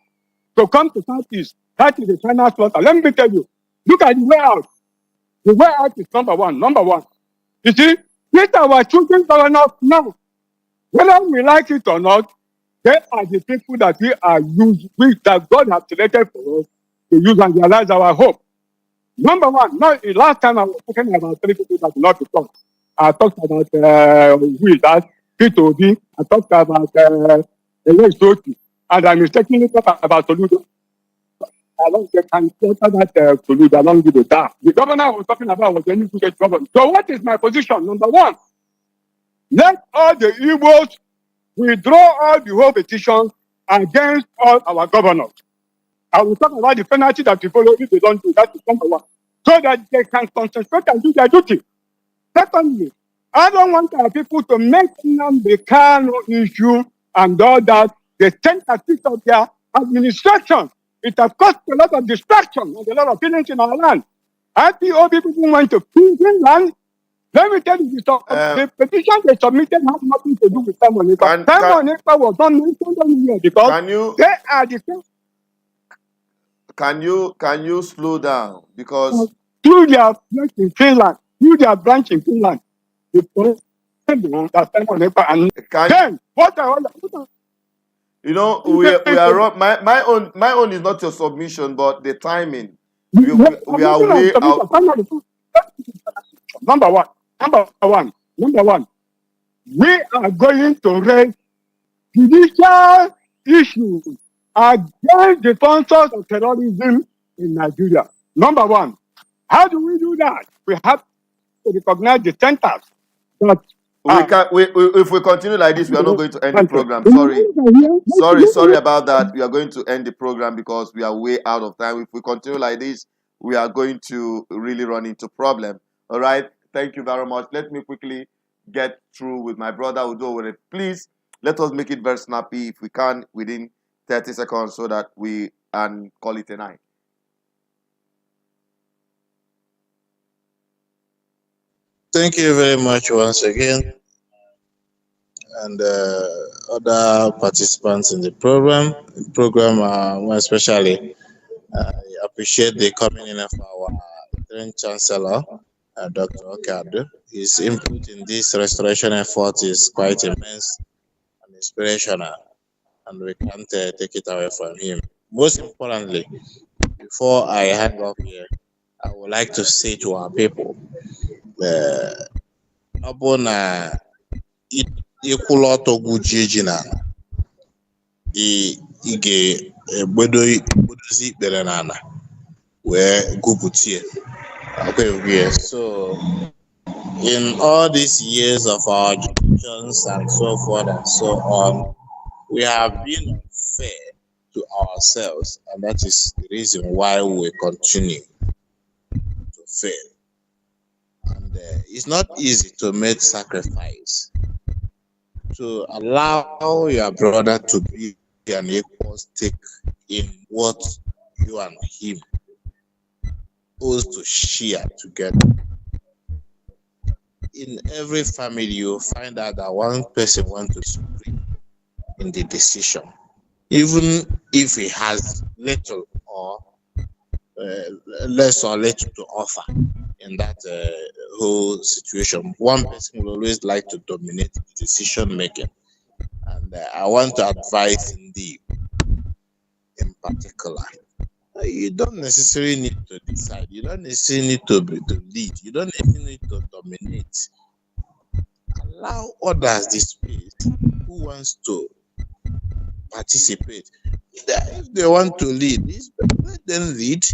to come to Southeast. That is the final slaughter. Let me tell you. Look at the way out. The way out is number one. Number one. You see, these are our children governors now. Whether we like it or not, they are the people that we are using, that God has selected for us to use and realize our hope. Number one, now, last time I was talking about 3 people that will not be taught. I talked about that P2B, I talked about Elexoti, and I mistakenly talked about Soludo. Along the that Soludo along with the dam. The governor I was talking about was the new governor. So what is my position? Number one, let all the Igbos withdraw all the whole petitions against all our governors. I will talk about the penalty that people if they don't do. That is number one. So that they can concentrate and do their duty. Secondly, I don't want our people to make the Kano issue and all that the centerpiece of their administration. It has caused a lot of distraction and a lot of feelings in our land. IPOB people want to prison land. Let me tell you this, the petition they submitted has nothing to do with Simon Ekpa. Simon Ekpa was not mentioned on here because they are the same. Can you slow down? Because through their branch in Finland, the president that Simon Ekpa and then what I want. You know, we are my own is not your submission, but the timing. We are way out. Number one. We are going to raise judicial issues against the sponsors of terrorism in Nigeria. Number one. How do we do that? We have to recognize the centers that if we continue like this, we are not going to end the program. Sorry about that. We are going to end the program because we are way out of time. If we continue like this, we are going to really run into problem. All right. Thank you very much. Let me quickly get through with my brother Udo with it. Please let us make it very snappy if we can within 30 seconds so that we can call it a night. Thank you very much once again, and other participants in the program. More especially, I appreciate the coming in of our interim chancellor, Dr. Okado. His input in this restoration effort is quite immense and inspirational, and we can't take it away from him. Most importantly, before I hang up here, I would like to say to our people, ọ bụ na ịkwụla ọtọ gwujie ji na ị ga-egbodozi ikpere n'ala wee gwupụtie. Okay, so in all these years of our generations and so forth and so on, we have been unfair to ourselves, and that is the reason why we continue to fail. And it's not easy to make sacrifice, to allow your brother to be an equal stake in what you and him owes to share together. In every family, you find out that one person wants to supreme in the decision, even if he has little or less or little to offer in that whole situation. One person will always like to dominate the decision making, and I want to advise Indeed in particular. You don't necessarily need to decide. You don't necessarily need to lead. You don't necessarily need to dominate. Allow others the space who wants to participate. If they want to lead, let them lead.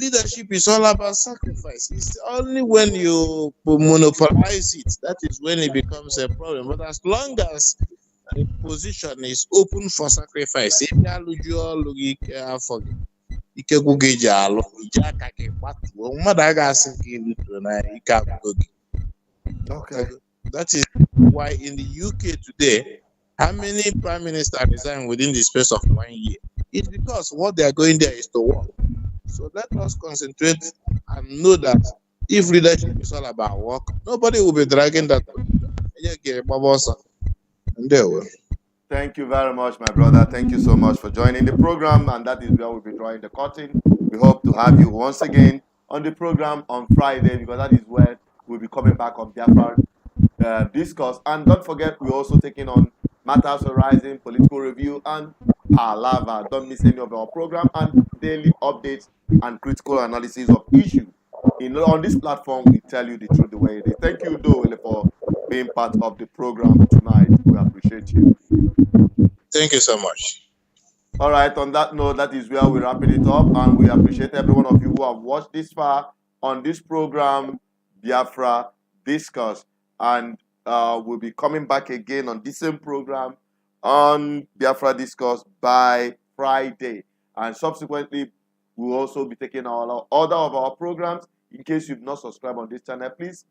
Leadership is all about sacrifice. It's only when you monopolize it that is when it becomes a problem. But as long as the position is open for sacrifice, if you are Okay. that is why in the UK today, how many prime ministers resign within the space of 1 year? It's because what they are going there is to work. So let us concentrate and know that if leadership is all about work, nobody will be dragging that. And there will. Thank you very much, my brother. Thank you so much for joining the program. And that is where we'll be drawing the curtain. We hope to have you once again on the program on Friday, because that is where we'll be coming back on Biafra Discourse. And don't forget, we're also taking on Matters Arising, Political Review, and Palava. Don't miss any of our program and daily updates and critical analysis of issues. On this platform, we tell you the truth the way it is. Thank you, Dowele, for being part of the program tonight. We appreciate you. Thank you so much. All right, on that note, that is where we're wrapping it up, and we appreciate every one of you who have watched this far on this program, Biafra Discourse. And we'll be coming back again on this same program on Biafra Discourse by Friday. And subsequently, we'll also be taking all other of our programs. In case you've not subscribed on this channel, please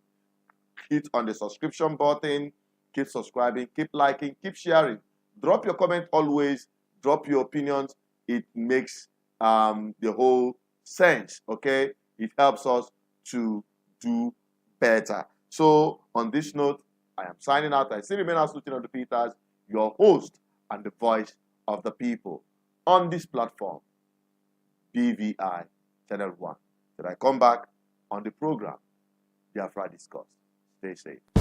hit on the subscription button, keep subscribing, keep liking, keep sharing. Drop your comment always, drop your opinions. It makes the whole sense, okay? It helps us to do better. So on this note, I am signing out. I still remain as Lieutenant of the Peters, your host and the voice of the people on this platform, BVI Channel 1. Till I come back on the program, Biafra Discourse. Stay safe.